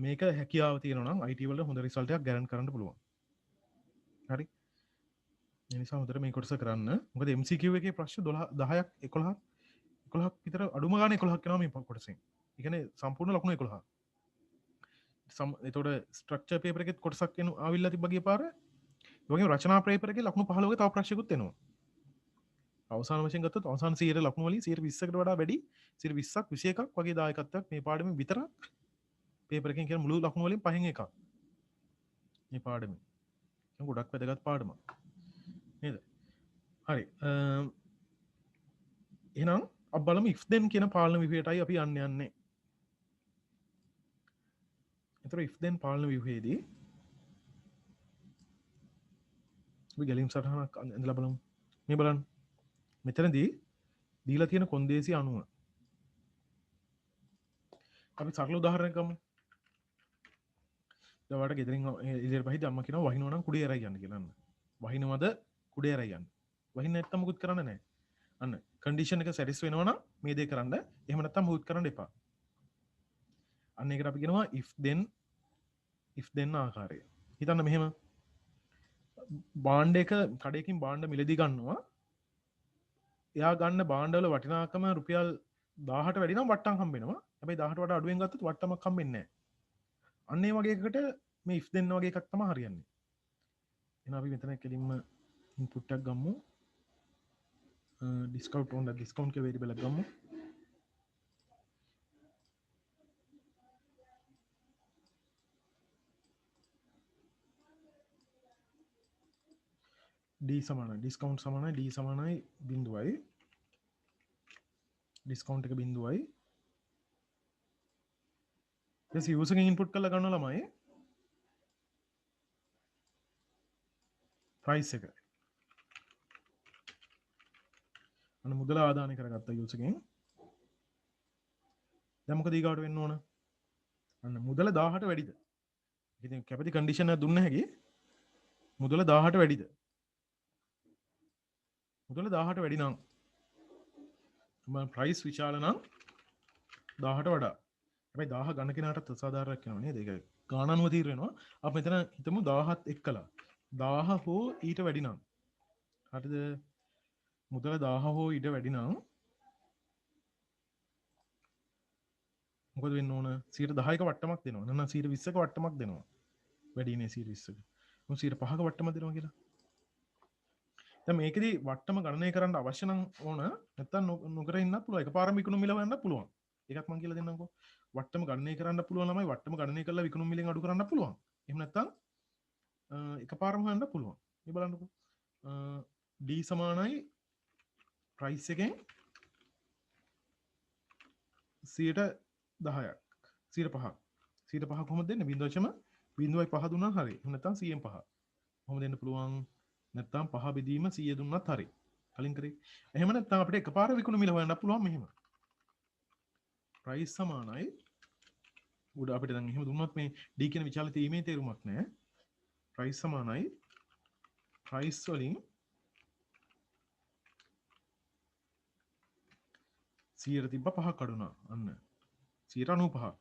මේක හැකියාව තියෙනවා නම් IT වල හොඳ රිසල්ට් එකක් ගැරන්ටි කරන්න පුළුවන්. හරි. ඒ නිසා හොඳට මේ කොටස කරන්න. මොකද MCQ එකේ ප්‍රශ්න 10ක් 11ක් විතර අඩුම ගානේ 11ක් එනවා මේ කොටසෙන්. ඒ කියන්නේ සම්පූර්ණ ලකුණු 11ක්. එතකොට ස්ට්‍රක්චර් පේපර් එකෙත් කොටසක් එන ආවිල්ලා තිබ්බ ගිය පාර. ඒ වගේම රචනා පේපර් එකේ ලකුණු 15ක තව ප්‍රශ්නකුත් එනවා. අවසාන වශයෙන් ගත්තොත් අවසාන 100 ලකුණු වලින් 120කට වඩා වැඩි 120ක් 21ක් වගේ දායකත්වයක් මේ පාඩමේ විතරක් පේපර් එකෙන් කියන මුළු ලකුණු වලින් පහෙන් එකක්. මේ පාඩමේ. ඒක ගොඩක් වැදගත් පාඩමක්. නේද? හරි. එහෙනම් අපි බලමු if then කියන පාලන ව්‍යුහයටයි අපි යන්නේ. එතකොට if then පාලන ව්‍යුහයේදී ගැලීම් සටහනක් ඇඳලා බලමු. මේ බලන්න. මෙතනදී දීලා තියෙන කොන්දේසි 90. අපි සරල උදාහරණයක් ගමු. දැන් ඔයාලට ගෙදරින් ඉදිරියට පහිද්දි අම්මා කියනවා වහිනවා නම් කුඩේ ඇරයි යන්න කියලා. වහිනවද කුඩේ ඇරයි යන්න. වහින්න නැත්තම් මොකුත් කරන්න නැහැ. අන්න කන්ඩිෂන් එක සැටිස් වෙනවා නම් මේ දේ කරන්න. එහෙම නැත්තම් මොකුත් කරන්න එපා. අන්න ඒකට අපි කියනවා if then ආකාරය. හිතන්න මෙහෙම බාණ්ඩ එක කඩයකින් බාණ්ඩ මිලදී ගන්නවා. එයා ගන්න බාණ්ඩවල වටිනාකම රුපියල් 1000ට වැඩි නම් වට්ටම් හම්බෙනවා. හැබැයි 1000ට වඩා අඩුවෙන් ගත්තොත් වට්ටමක් හම්බෙන්නේ නැහැ. අන්න ඒ වගේ එකකට මේ if then වගේ එකක් තමයි හරියන්නේ. එහෙනම් අපි මෙතන කෙලින්ම ඉන්පුට් එකක් ගමු. ඩිස්කවුන්ට් ඕන ඩිස්කවුන්ට් के वेरिएबल එකක් ගමු. D සමානයි ඩිස්කවුන්ට් සමානයි D සමානයි බිඳුවයි. ඩිස්කවුන්ට් එක බිඳුවයි. ඊට පස්සේ යූසර් ගෙන් ඉන්පුට් කරලා ගන්නවා ළමයි. ප්‍රයිස් එක. අන්න මුදල ආදානය කරගත්තා යූසර් ගෙන්. දැන් මොකද ඊගාවට වෙන්න ඕන? අන්න මුදල 1000ට වැඩිද? ඉතින් කැපටි කන්ඩිෂන් එක දුන්න හැකි මුදල 1000ට වැඩිද? මුදල 1000ට වැඩි නම් ප්‍රයිස් විශාල නම් 1000ට වඩා. හැබැයි 1000 ගන්න කෙනාටත් අසාධාරණයක් වෙනවා නේද? ඒක ගාණ අනුව තීර වෙනවා. අපි මෙතන හිතමු 1000ත් එක්කලා 1000 හෝ ඊට වැඩි නම්. හරිද? මුදල 1000 හෝ ඊට වැඩි නම් මොකද වෙන්න ඕන? 10%ක වට්ටමක් දෙනවා. නැත්නම් 20%ක වට්ටමක් දෙනවා. වැඩිනේ 20%ක. මොකද 5%ක වට්ටමක් දෙනවා කියලා. දැන් මේකෙදි වට්ටම ගණනය කරන්න අවශ්‍ය නම් ඕන නැත්නම් නොකර ඉන්නත් පුළුවන්. එකපාරම විකුණුම් මිල හොයන්න පුළුවන්. ඒකත් මම කියලා දෙන්නම්කෝ. වට්ටම ගණනය කරන්න පුළුවන් ළමයි වට්ටම ගණනය කරලා විකුණුම් මිලෙන් අඩු කරන්න පුළුවන්. එහෙම නැත්නම් එකපාරම හොයන්න පුළුවන්. මේ බලන්නකෝ. D සමානයි ප්‍රයිස් එකෙන් 10%ක් 105ක් 105 කොහොමද දෙන්නේ 0.05 දුන්නා හරි එහෙම නැත්නම් 100න් 5 කොහොමද දෙන්න පුළුවන් නැත්නම් 5 බෙදීම 100 දුන්නත් හරි කලින් කරේ එහෙම නැත්නම් අපිට එකපාර විකුණු මිල හොයන්න පුළුවන් මෙහෙම ප්‍රයිස් සමානයි උඩ අපිට දැන් එහෙම දුන්නොත් මේ D කියන විචාල තීමේ තේරුමක් නැහැ ප්‍රයිස් සමානයි ප්‍රයිස් වලින් 100 තිබ්බ 5ක් අඩුනා අන්න 95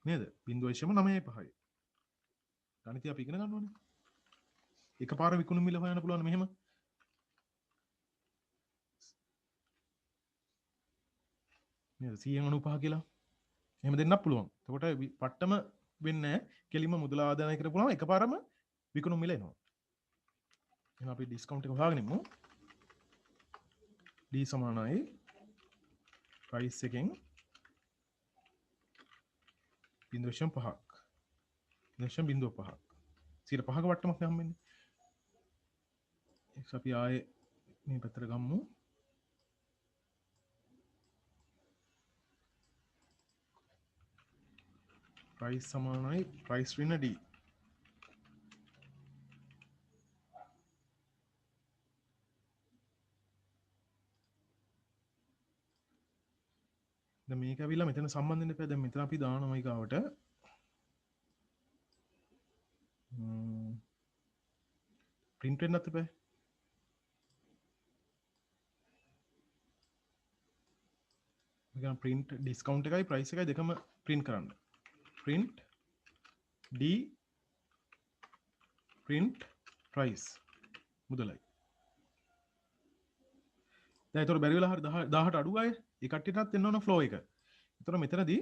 නේද 0.95යි ගණිතය අපි ඉගෙන ගන්න ඕනේ එකපාර විකුණු මිල හොයන්න පුළුවන් මෙහෙම නේද 195 කියලා එහෙම දෙන්නත් පුළුවන් එතකොට පට්ටම වෙන්නේ නැහැ කෙලින්ම මුදල ආදායය කරපුවාම එකපාරම විකුණු මිල එනවා එහෙනම් අපි ඩිස්කවුන්ට් එක හොයාගෙන ඉමු D සමානයි ප්‍රයිස් එකෙන් 0.5ක් 0.05ක් 105ක වට්ටමක් හම්බෙන්නේ ඒක අපි ආයේ මේ පැත්තට ගමු ප්‍රයිස් සමානයි ප්‍රයිස් ඍණ D දැන් මේක ඇවිල්ලා මෙතන සම්බන්ධ වෙන්න එපා දැන් මෙතන අපි දානවා ඊගාවට print වෙන්නත් එපා මේක print discount එකයි price එකයි දෙකම print කරන්න print D print price මුදලයි දැන් ඒතර බැරි වෙලා හරි 1000ට අඩු අය ඒ කට්ටියටත් එන්න ඕන flow එක. ඒතර මෙතනදී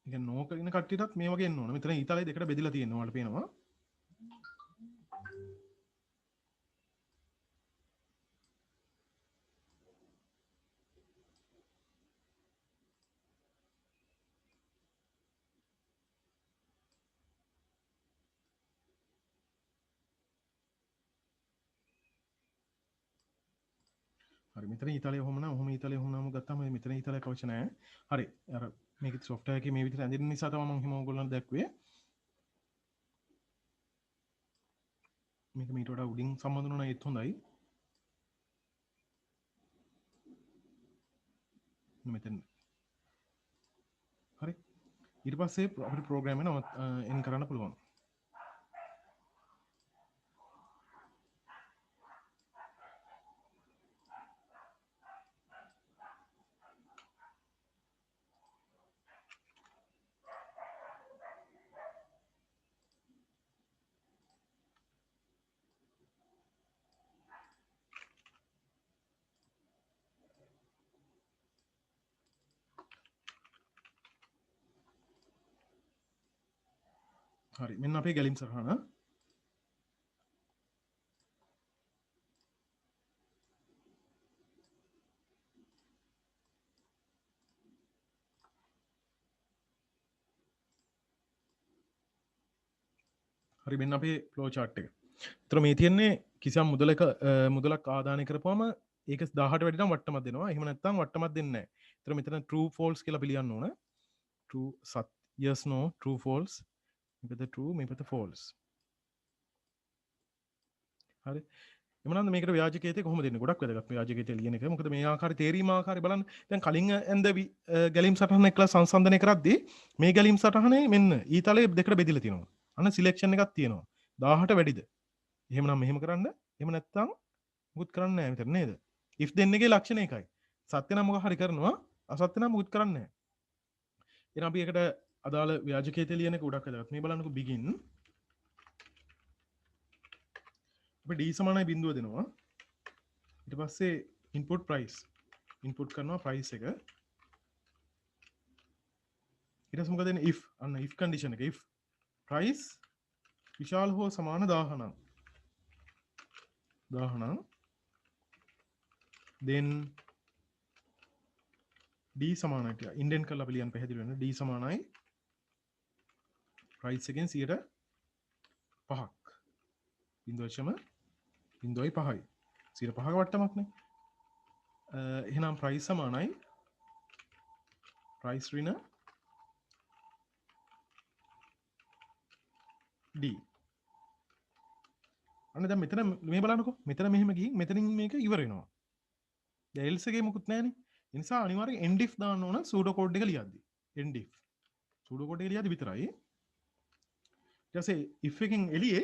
ඉතින් නෝක ඉන්න කට්ටියටත් මේ වගේ එන්න ඕන. මෙතන ඊතලයේ දෙකට බෙදලා තියෙනවා. ඔයාලට පේනවා. හරි මෙතන ඊතාලිය ඔහොම නම් ඔහොම ඊතාලිය ඔහොම නම් ගත්තාම මෙතන ඊතාලියක් අවශ්‍ය නැහැ. හරි අර මේක software එකේ මේ විදිහට ඇඳෙන නිසා තමයි මම හිම ඕගොල්ලන්ට දැක්ුවේ. මේක මීට වඩා උඩින් සම්බන්ධ වුණා ඒත් හොඳයි. මෙතන හරි ඊට පස්සේ අපිට ප්‍රෝග්‍රෑම් එක එන් කරන්න පුළුවන්. හරි මෙන්න අපේ ගැලීම් සටහන. හරි මෙන්න අපේ ෆ්ලෝ chart එක. ඒතර මේ තියෙන්නේ කිසියම් මුදලක් ආදානය කරපුවම ඒක 1000ට වැඩි නම් වට්ටමක් දෙනවා. එහෙම නැත්නම් වට්ටමක් දෙන්නේ නැහැ. ඒතර මෙතන true false කියලා පිළිගන්න ඕන. true yes no true false මේකද true මේකද false. හරි එමනම් මේකට ව්‍යාජකේතය කොහොමද දෙන්නේ? ගොඩක් වැදගත් ව්‍යාජකේතය ලියන එක. මොකද මේ ආකාරي තේරීම ආකාරي බලන්න. දැන් කලින් ඇඳ ගැලීම් සටහන එක්කලා සංසන්දනය කරද්දී මේ ගැලීම් සටහනේ මෙන්න ඊතලයේ දෙකට බෙදලා තියෙනවා. අන්න සිලෙක්ෂන් එකක් තියෙනවා. 1000ට වැඩිද? එහෙමනම් මෙහෙම කරන්න. එහෙම නැත්නම් මුකුත් කරන්න නැහැ මෙතන නේද? if දෙන්නගේ ලක්ෂණ එකයි. සත්‍ය නම් මොකක් හරි කරනවා. අසත්‍ය නම් මුකුත් කරන්නේ නැහැ. එහෙනම් අපි ඒකට අදාළ ව්‍යාජකේතය ලියන එක ගොඩක් වැදගත්. මේ බලන්නකෝ begin අපි d සමානයි බිඳුව දෙනවා. ඊට පස්සේ input price input කරනවා price එක. ඊට පස්සේ මොකද දෙන්නේ if අන්න if condition එක if price විශාල හෝ සමාන 1000 නම් then d සමානයි කියලා ඉන්ඩෙන්ට් කරලා අපි ලියන්න පැහැදිලි වෙන d සමානයි price එකෙන් 5ක් 0.05යි 5ක වට්ටමක්නේ. එහෙනම් price සමානයි price ඍණ d. අන්න දැන් මෙතන මේ බලන්නකෝ මෙතන මෙහෙම ගිහින් මෙතනින් මේක ඉවර වෙනවා. දැන් else එකේ මොකුත් නැහැනේ. ඒ නිසා අනිවාර්යෙන් end if දාන්න ඕන pseudo code එක ලියද්දි. end if pseudo code එක ලියද්දි විතරයි. ඊට පස්සේ if එකෙන් එළියේ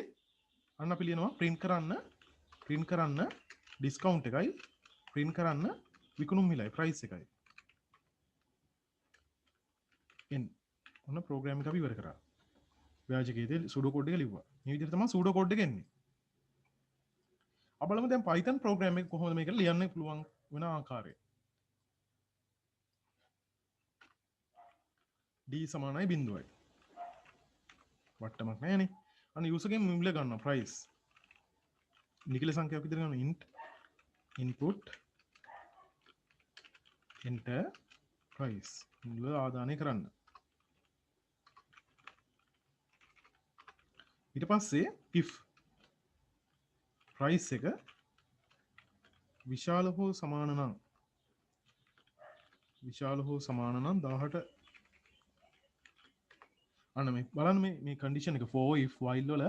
අන්න අපි ලියනවා print කරන්න discount එකයි print කරන්න විකුණුම් මිලයි price එකයි. end ඔන්න program එක අපි ඉවර කරා. ව්‍යාජකයේදී pseudo code එක ලිව්වා. මේ විදිහට තමයි pseudo code එක එන්නේ. අපලම දැන් Python program එක කොහොමද මේක ලියන්න පුළුවන් වෙන ආකාරය. d සමානයි බිඳුවයි. වට්ටමක් නැහැනේ. අන්න user ගෙන් මිල ගන්නවා price. නිකල සංඛ්‍යාවක් විදිහට ගන්නවා int input enter price. මුල ආදානය කරන්න. ඊට පස්සේ if price එක විශාල හෝ සමාන නම් 1000ට අන්න මේ බලන්න මේ කන්ඩිෂන් එක for if while වල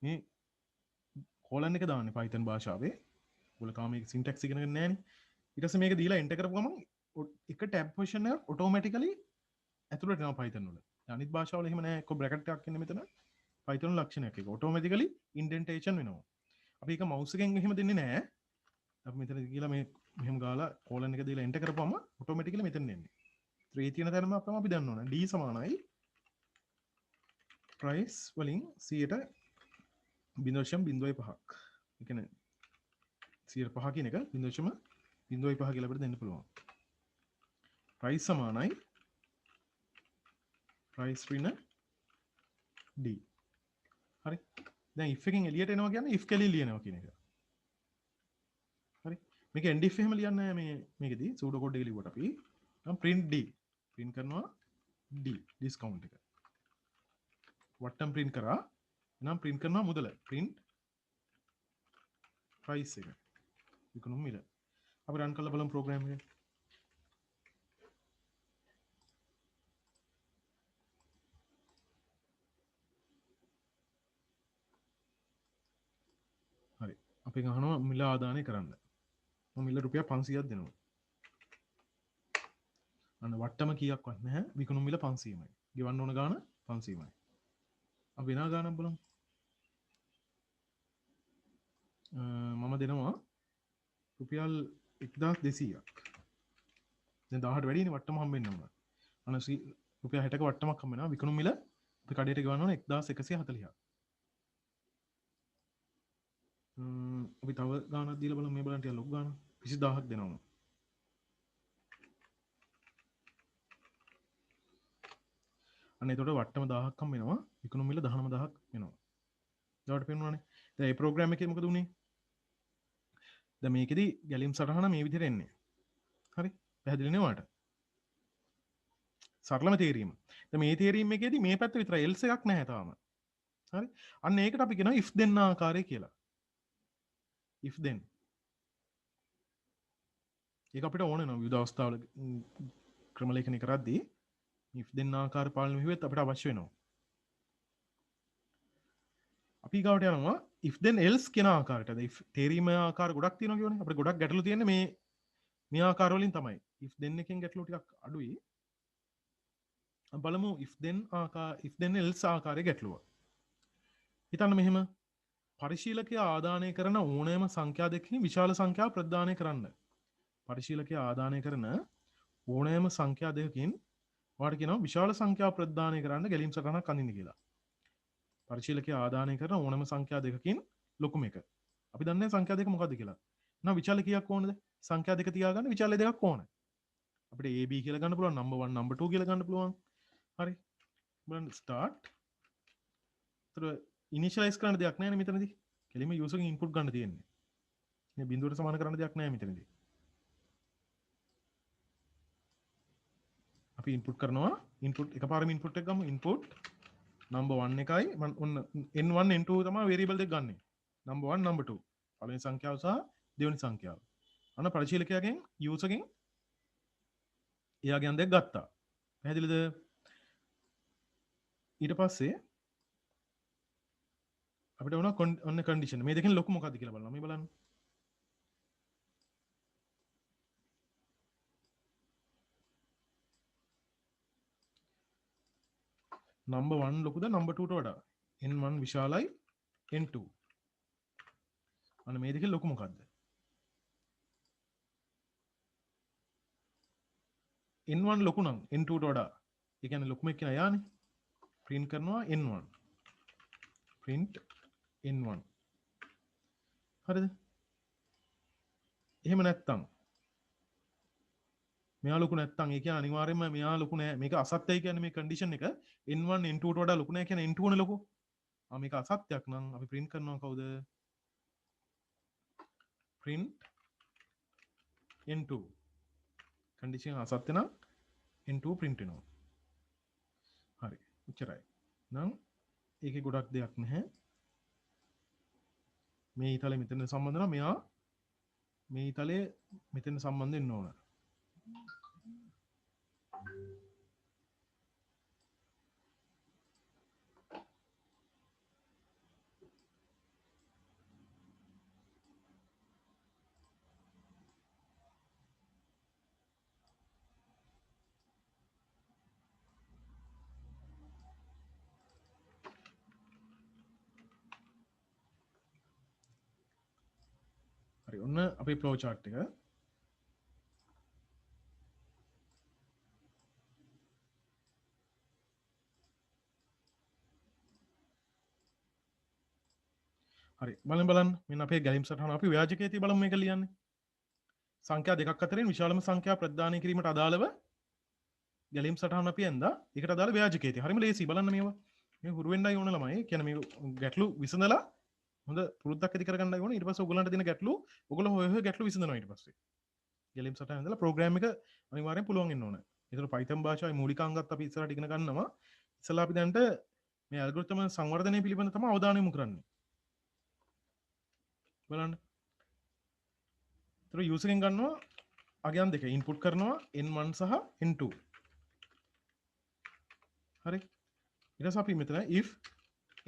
මේ කොලන් එක දාන්නේ Python භාෂාවේ. ඔයගොල්ලෝ තාම මේක syntax ඉගෙන ගන්න නැහැ නේ. ඊට පස්සේ මේක දීලා enter කරපු ගමන් එක tab position එක automatically ඇතුළට යනවා Python වල. අනිත් භාෂාවල එහෙම නැහැ. එක්ක bracket එකක් ඉන්නේ මෙතන. Python ලක්ෂණයක් එක automatically indentation වෙනවා. අපි ඒක mouse එකෙන් එහෙම දෙන්නේ නැහැ. අපි මෙතන ගිහලා මේ මෙහෙම ගාලා colon එක දීලා enter කරපුවම automatically මෙතන එන්නේ. 3 තියෙන තැනම අපි දන්න ඕන. d සමානයි price වලින් 100ට 0.05ක්. ඒ කියන්නේ 105 කියන එක 0.05 කියලා අපිට දෙන්න පුළුවන්. price සමානයි price ඍණ d. හරි. දැන් if එකෙන් එළියට එනවා කියන්නේ if කෙලින් ලියනවා කියන එක. හරි. මේක end if එහෙම ලියන්නේ නැහැ මේකෙදී pseudo code එක ලිව්වට අපි නම් print d print කරනවා d discount එක. වට්ටම් print කරා නම් print කරනවා මුදල print price එක. විකුණුම් මිල. අපි රන් කරලා බලමු ප්‍රෝග්‍රෑම් එක. හරි. අපි අහනවා මිල ආදානය කරන්න. මම මිල රුපියල් 500ක් දෙනවා. අන්න වට්ටම කීයක්වත් නැහැ. විකුණුම් මිල 500යි. ගෙවන්න ඕන ගාණ 500යි. අපි වෙනා ගාණක් බලමු. මම දෙනවා රුපියල් 1200ක්. දැන් 18 වැඩිනේ වට්ටම හම්බෙන්න ඕන. අන්න රුපියල් 60ක වට්ටමක් හම්බ වෙනවා. විකුණුම් මිල අපි කඩේට ගෙවන්න ඕන 1140ක්. අපි තව ගානක් දීලා බලමු. මේ බලන්න ටික ලොකු ගානක් 20000ක් දෙනවා. අන්න එතකොට වට්ටම 1000ක් හම්බ වෙනවා. විකුණුම් මිල 19000ක් වෙනවා. ඊට පෙන්නුවානේ. දැන් මේ ප්‍රෝග්‍රෑම් එකේ මොකද උනේ? දැන් මේකෙදි ගැලීම් සටහන මේ විදිහට එන්නේ. හරි? පැහැදිලි නේ ඔයාලට? සරලම තේරීම. දැන් මේ තේරීම එකේදී මේ පැත්ත විතරයි else එකක් නැහැ තාම. හරි? අන්න ඒකට අපි කියනවා if then ආකාරය කියලා. if then. ඒක අපිට ඕන වෙනවා විවිධ අවස්ථාවල ක්‍රම ලේඛනය කරද්දී if then ආකාර පාලන විහිුවෙත් අපිට අවශ්‍ය වෙනවා. අපි ගාවට යනවා if then else කියන ආකාරයට. if තේරීම ආකාර ගොඩක් තියෙනවා කියවනේ. අපිට ගොඩක් ගැටලු තියෙන්නේ මේ ආකාර වලින් තමයි. if then එකෙන් ගැටලු ටිකක් අඩුයි. බලමු if then else ආකාරයේ ගැටලුව. හිතන්න මෙහෙම පරිශීලකයා ආදානය කරන ඕනෑම සංඛ්‍යා දෙකකින් විශාල සංඛ්‍යාවක් ප්‍රදානය කරන්න. පරිශීලකයා ආදානය කරන ඕනෑම සංඛ්‍යා දෙකකින් ඔයාලට කියනවා විශාල සංඛ්‍යාවක් ප්‍රදානය කරන්න ගැලීම් සටහනක් අඳින්න කියලා. පරිශීලකයා ආදානය කරන ඕනෑම සංඛ්‍යා දෙකකින් ලොකුම එක. අපි දන්නේ සංඛ්‍යා දෙක මොකද්ද කියලා. එහෙනම් විචාල කීයක් ඕනද? සංඛ්‍යා දෙක තියාගන්න විචාල දෙකක් ඕන. අපිට AB කියලා ගන්න පුළුවන්, number 1 number 2 කියලා ගන්න පුළුවන්. හරි. බලන්න start. ඒතර ඉනිෂියලයිස් කරන්න දෙයක් නැහැ නේ මෙතනදී. කෙලින්ම user ගෙන් input ගන්න තියෙන්නේ. මේ බිඳුවට සමාන කරන්න දෙයක් නැහැ මෙතනදී. අපි input කරනවා. input එකපාරම input එක ගමු. input number 1 එකයි මම ඔන්න n1 n2 තමයි variable දෙක ගන්නෙ. number 1 number 2. පළවෙනි සංඛ්‍යාව සහ දෙවෙනි සංඛ්‍යාව. අන්න පරිශීලකයාගෙන් user ගෙන් එයාගෙන් දෙක ගත්තා. පැහැදිලිද? ඊට පස්සේ අපිට වුණා ඔන්න කන්ඩිෂන්. මේ දෙකෙන් ලොකු මොකක්ද කියලා බලන්න. මේ බලන්න. number 1 ලොකුද number 2ට වඩා? n1 විශාලයි n2. අන්න මේ දෙකෙන් ලොකු මොකක්ද? n1 ලොකු නම් n2ට වඩා. ඒ කියන්නේ ලොකුම එක්කන යානේ. print කරනවා n1. print n1. හරිද? එහෙම නැත්තම් මෙයා ලොකු නැත්තම් ඒ කියන්නේ අනිවාර්යයෙන්ම මෙයා ලොකු නෑ. මේක අසත්‍යයි කියන්නේ මේ කන්ඩිෂන් එක n1 n2ට වඩා ලොකු නෑ කියන්නේ n2 නේ ලොකු. මේක අසත්‍යයක් නම් අපි print කරනවා කවුද? print n2. කන්ඩිෂන් අසත්‍ය නම් n2 print වෙනවා. හරි. එච්චරයි. නම් ඒකේ ගොඩක් දෙයක් නැහැ. මේ ඊතලෙ මෙතන සම්බන්ධ නම් මෙයා මේ ඊතලේ මෙතන සම්බන්ධ වෙන්න ඕන. හරි ඔන්න අපේ ෆ්ලෝ chart එක. හරි බලන්න මෙන්න අපේ ගැලීම් සටහන අපි ව්‍යාජකයේ තිය බලමු මේක ලියන්නේ. සංඛ්‍යා දෙකක් අතරින් විශාලම සංඛ්‍යා ප්‍රදානය කිරීමට අදාළව ගැලීම් සටහන අපි ඇඳා. ඒකට අදාළ ව්‍යාජකයේ තිය. හරිම ලේසි බලන්න මේවා. මේ හුරු වෙන්නයි ඕන ළමයි. කියන්නේ මේ ගැටලු විසඳලා හොඳ පුරුද්දක් ඇති කරගන්නයි ඕනේ. ඊට පස්සේ ඔයගොල්ලන්ට දෙන ගැටලු ඔයගොල්ලෝ හොය ගැටලු විසඳනවා ඊට පස්සේ. ගැලීම් සටහන ඇඳලා ප්‍රෝග්‍රෑම් එක අනිවාර්යෙන් පුළුවන් වෙන්න ඕනේ. ඒතර Python භාෂාවේ මූලිකාංගත් අපි ඉස්සරහට ඉගෙන ගන්නවා. ඉස්සලා අපි දැන්ට මේ ඇල්ගොරිතම් සංවර්ධනය පිළිබඳ තමයි අවධානය යොමු කරන්නේ. බලන්න ඒතර යූසර් එකෙන් ගන්නවා අගයන් දෙක ඉන්පුට් කරනවා n1 සහ n2. හරි. ඊට පස්සේ අපි මෙතන if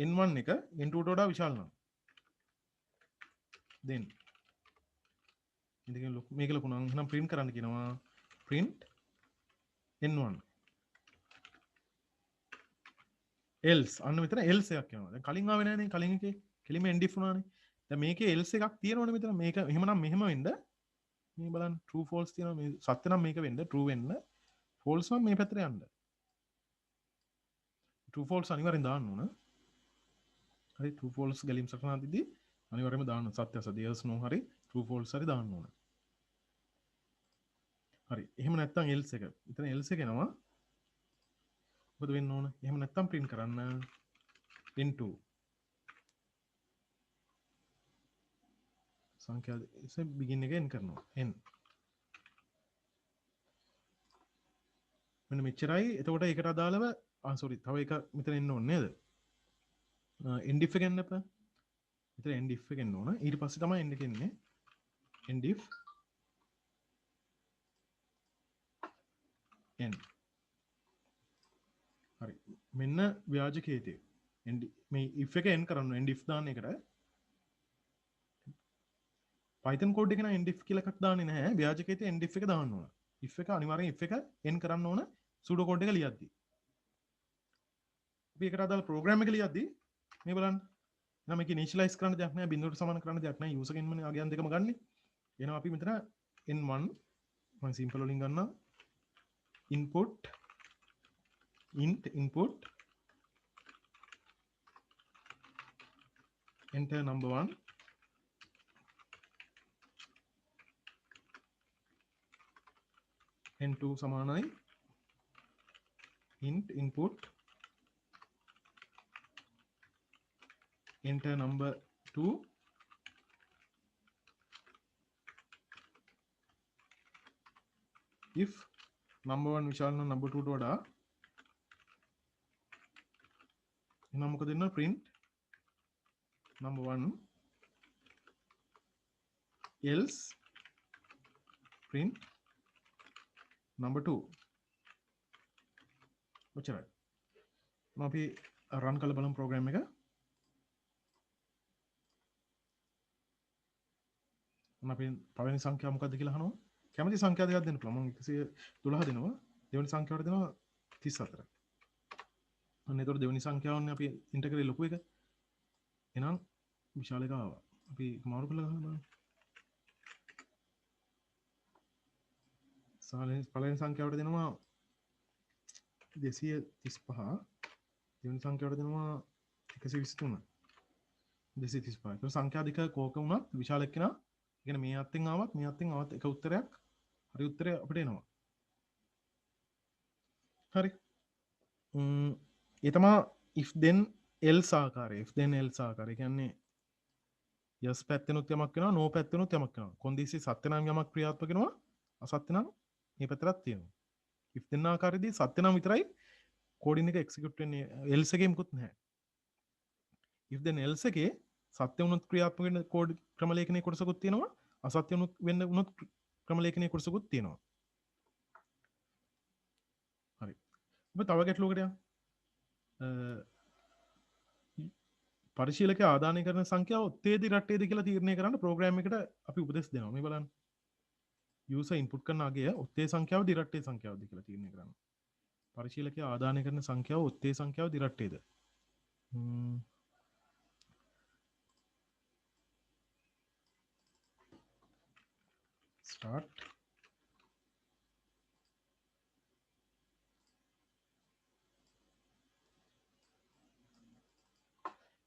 n1 එක n2 ට වඩා විශාල නම් then ඉතින් මේක ලොකු නම් එහෙනම් print කරන්න කියනවා print n1 else අන්න මෙතන else එකක් යනවා. දැන් කලින් ආවේ නෑනේ කලින් එකේ කෙලිම end if වුණානේ. දැන් මේකේ else එකක් තියෙනවනේ මෙතන. මේක එහෙමනම් මෙහෙම වෙන්න මේ බලන්න true false තියෙනවා. මේ සත්‍ය නම් මේක වෙන්න true වෙන්න false නම් මේ පැත්තට යන්න. true false අනිවාර්යෙන් දාන්න ඕන. හරි true false ගැලීම් සටහනකදී අනිවාර්යයෙන්ම දාන්න සත්‍ය අසත්‍ය yes no හරි true false හරි දාන්න ඕන. හරි. එහෙම නැත්නම් else එක. එතන else එක එනවා. මොකද වෙන්න ඕන? එහෙම නැත්නම් print කරන්න n2 සංඛ්‍යා ඉතින් begin එක n කරනවා n. මෙන්න මෙච්චරයි. එතකොට ඒකට අදාළව sorry තව එක මෙතන එන්න ඕනේ නේද? end if එක එන්න එපා. මෙතන end if එක එන්න ඕන. ඊට පස්සේ තමයි end එක එන්නේ. end if n. හරි. මෙන්න ව්‍යාජක හේතුව. end මේ if එක n කරන්න end if දාන්න එකට Python code එක නම් end if කියලා එකක් දාන්නේ නැහැ. ව්‍යාජක හේතුව end if එක දාන්න ඕන. if එක අනිවාර්යෙන් if එක n කරන්න ඕන pseudo code එක ලියද්දි. අපි ඒකට අදාළ program එක ලියද්දි මේ බලන්න. එහෙනම් මේක initialize කරන්න දෙයක් නැහැ. බිඳුවට සමාන කරන්න දෙයක් නැහැ. user ගෙන්මනේ අගයන් දෙකම ගන්නෙ. එහෙනම් අපි මෙතන n1 මම simple වලින් ගන්නවා. input int input enter number 1 n2 සමානයි int input enter number 2 if number 1 විශාල නම් number 2 ට වඩා එහෙනම් මොකද වෙන්නේ print number 1 else print number 2 ඔච්චරයි. මම අපි run කරලා බලමු program එක. මම අපි පළවෙනි සංඛ්‍යාව මොකක්ද කියලා අහනවා. කැමති සංඛ්‍යා දෙකක් දෙන්න පුළුවන්. මම 112 දෙනවා. දෙවෙනි සංඛ්‍යාවට දෙනවා 34. අන්න ඒතකොට දෙවෙනි සංඛ්‍යාවන්නේ අපි ඉන්ටර් කරේ ලොකු එක. එහෙනම් විශාල එක ආවා. අපි මාරු කරලා ගහලා බලන්න. පළවෙනි සංඛ්‍යාවට දෙනවා 235. දෙවෙනි සංඛ්‍යාවට දෙනවා 123. 235. ඒක සංඛ්‍යා දෙක කෝක වුණත් විශාල එක්කෙනා ඉගෙන මේ අත්ෙන් ආවත් මේ අත්ෙන් ආවත් එක උත්තරයක් හරි උත්තරය අපිට එනවා. හරි. ඒ තමයි if then else ආකාරය. if then else ආකාරය කියන්නේ yes පැත්තෙනුත් යමක් වෙනවා no පැත්තෙනුත් යමක් වෙනවා. කොන්දේසි සත්‍ය නම් යමක් ක්‍රියාත්මක වෙනවා අසත්‍ය නම් මේ පැත්තට තියෙනවා. if then ආකාරයේදී සත්‍ය නම් විතරයි කෝඩින් එක එක්සිකියුට් වෙන්නේ. else එකේ මුකුත් නැහැ. if then else එකේ සත්‍ය වුණොත් ක්‍රියාත්මක වෙන කෝඩ් ක්‍රම ලේඛනයේ කොටසකුත් තියෙනවා. අසත්‍ය වුණොත් ක්‍රම ලේඛනයේ කොටසකුත් තියෙනවා. හරි. ඔබ තව ගැටලුවකට යන්න. පරිශීලකයා ආදානය කරන සංඛ්‍යාව ඔත්තේද රට්ටේද කියලා තීරණය කරන්න ප්‍රෝග්‍රෑම් එකට අපි උපදෙස් දෙනවා. මේ බලන්න. යූසර් ඉන්පුට් කරන අගය ඔත්තේ සංඛ්‍යාව දිරට්ටේ සංඛ්‍යාවද කියලා තීරණය කරන්න. පරිශීලකයා ආදානය කරන සංඛ්‍යාව ඔත්තේ සංඛ්‍යාව දිරට්ටේද? start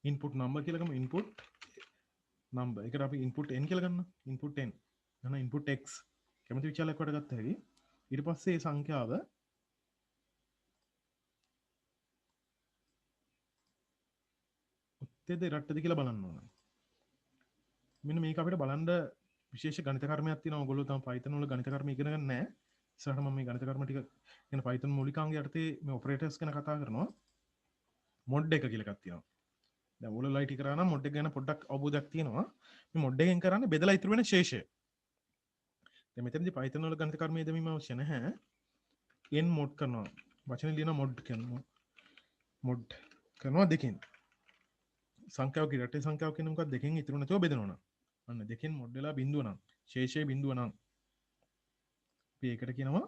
input number කියලා ගමු. input number එකට අපි input n කියලා ගන්න. input n එහෙනම් input x කැමති විචාලයක් වට ගත්ත හැකි. ඊට පස්සේ මේ සංඛ්‍යාව ඔත්තේද රට්ටේද කියලා බලන්න ඕන. මෙන්න මේක අපිට බලන්න විශේෂ ගණිත කර්මයක් තියෙනවා. ඔයගොල්ලෝ තම Python වල ගණිත කර්ම ඉගෙන ගන්න නැහැ. ඉස්සරහට මම මේ ගණිත කර්ම ටික කියන Python මූලිකාංග යටතේ මේ ඔපරේටර්ස් ගැන කතා කරනවා. මොඩ් එක කියලා එකක් තියෙනවා. දැන් ඔයගොල්ලෝ IT කරා නම් මොඩ් එක ගැන පොඩ්ඩක් අවබෝධයක් තියෙනවා. මේ මොඩ් එකෙන් කරන්නේ බෙදලා ඉතුරු වෙන ශේෂය. දැන් මෙතනදී Python වල ගණිත කර්මයේ දෙමීම අවශ්‍ය නැහැ. n mod කරනවා. වචනේ ලියන mod කරනවා. mod කරනවා දෙකෙන්. සංඛ්‍යාවක ඉරටේ සංඛ්‍යාව කියන්නේ මොකක්ද? දෙකෙන් ඉතුරු නැතුව බෙදනවා නම්. අන්න දෙකෙන් mod වෙලා බිඳුව නම්. ශේෂයේ බිඳුව නම්. අපි ඒකට කියනවා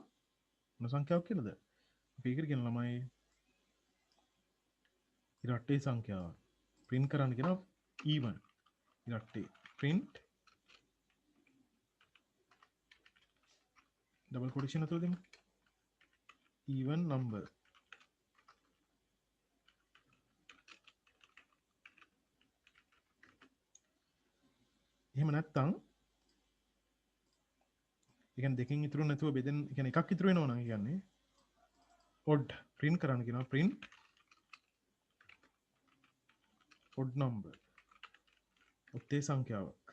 මොන සංඛ්‍යාවක් කියලාද? අපි ඒකට කියන ළමයි ඉරට්ටේ සංඛ්‍යාව. print කරන්න කියනවා even. ඉරට්ටේ print double quotation අතර දෙමු. even number. එහෙම නැත්නම් ඒ කියන්නේ දෙකෙන් ඉතුරු නැතුව බෙදෙන ඒ කියන්නේ එකක් ඉතුරු වෙනවා නම් කියන්නේ odd print කරන්න කියනවා print odd number. ඔත්තේ සංඛ්‍යාවක්.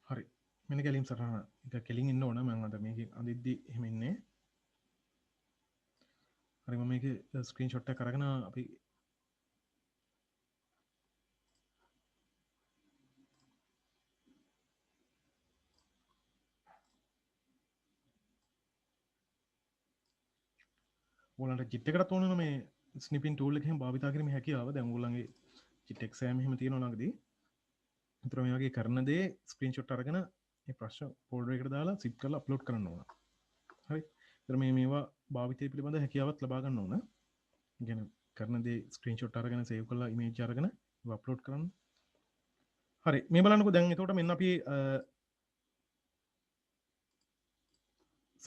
හරි. මෙන්න ගැලීම් සටහන. එක කෙලින් ඉන්න ඕන මම අද මේක අඳිද්දි එහෙම ඉන්නේ. හරි මම මේක ස්ක්‍රීන්ෂොට් එකක් අරගෙන අපි ඔයාලන්ට JIT එකකට ඕන නම් මේ ස්නිපින් ටූල් එක එහෙම භාවිතා කිරීමේ හැකියාව දැන් ඔයගොල්ලන්ගේ JIT එක්සෑම් එහෙම තියෙනවා ළඟදී. ඒතර මේ වගේ කරන දේ ස්ක්‍රීන්ෂොට් අරගෙන මේ ප්‍රශ්න ෆෝල්ඩර් එකට දාලා zip කරලා අප්ලෝඩ් කරන්න ඕන. හරි. ඒතර මේවා භාවිතය පිළිබඳ හැකියාවත් ලබා ගන්න ඕන. ඉගෙන කරන දේ ස්ක්‍රීන්ෂොට් අරගෙන සේව් කරලා ඉමේජ් අරගෙන ඒවා අප්ලෝඩ් කරන්න. හරි මේ බලන්නකෝ දැන් එතකොට මෙන්න අපි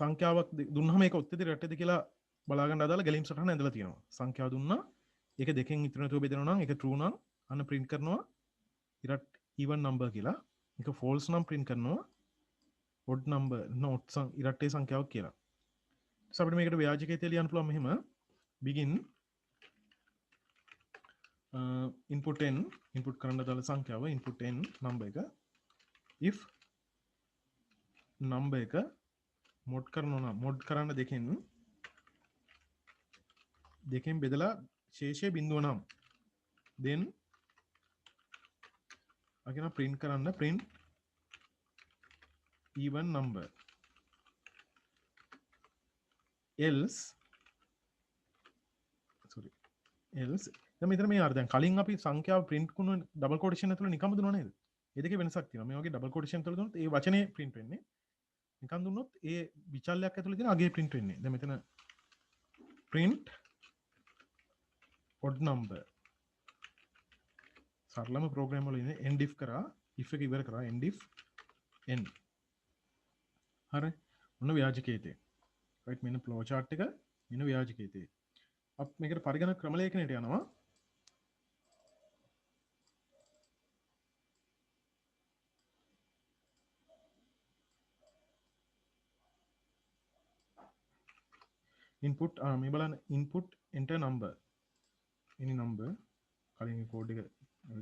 සංඛ්‍යාවක් දුන්නාම ඒක ඔත්තේද රටේද කියලා බලාගන්න අදාළ ගැලීම් සටහන ඇඳලා තියෙනවා. සංඛ්‍යාව දුන්නා ඒක දෙකෙන් ඉතුරු නැතුව බෙදෙනවා නම් ඒක true නම් අන්න print කරනවා ඉරට් even number කියලා. ඒක false නම් print කරනවා odd number not ඉරට්ටේ සංඛ්‍යාවක් කියලා. ඊට අපිට මේකට ව්‍යාජකයේ ලියන්න පුළුවන් මෙහෙම begin input n input කරන්න දාලා සංඛ්‍යාව input n number එක if number එක mod කරනවා නම් mod කරන්න දෙකෙන් බෙදලා ශේෂයේ බිඳුව නම් then අගින print කරන්න print even number else දැන් මෙතන මේ අර දැන් කලින් අපි සංඛ්‍යාව print කරන ඩබල් කොටේෂන් ඇතුළේ නිකම්ම දුන්නා නේද? ඒ දෙකේ වෙනසක් තියෙනවා. මේ වගේ ඩබල් කොටේෂන් ඇතුළේ දුන්නොත් ඒ වචනේ print වෙන්නේ. නිකන් දුන්නොත් ඒ විචල්‍යයක් ඇතුළේ තියෙන අගේ print වෙන්නේ. දැන් මෙතන print odd number සරලම ප්‍රෝග්‍රෑම් වල ඉන්නේ end if කරා if එක ඉවර කරා end if n. හරි. මොන ව්‍යාජකයේතේ. right මෙන්න flow chart එක මෙන්න ව්‍යාජකයේතේ. අපි මේකට පරිගණක ක්‍රමලේඛනයට යනවා. input මේ බලන්න input enter number any number කලින් කෝඩ් එක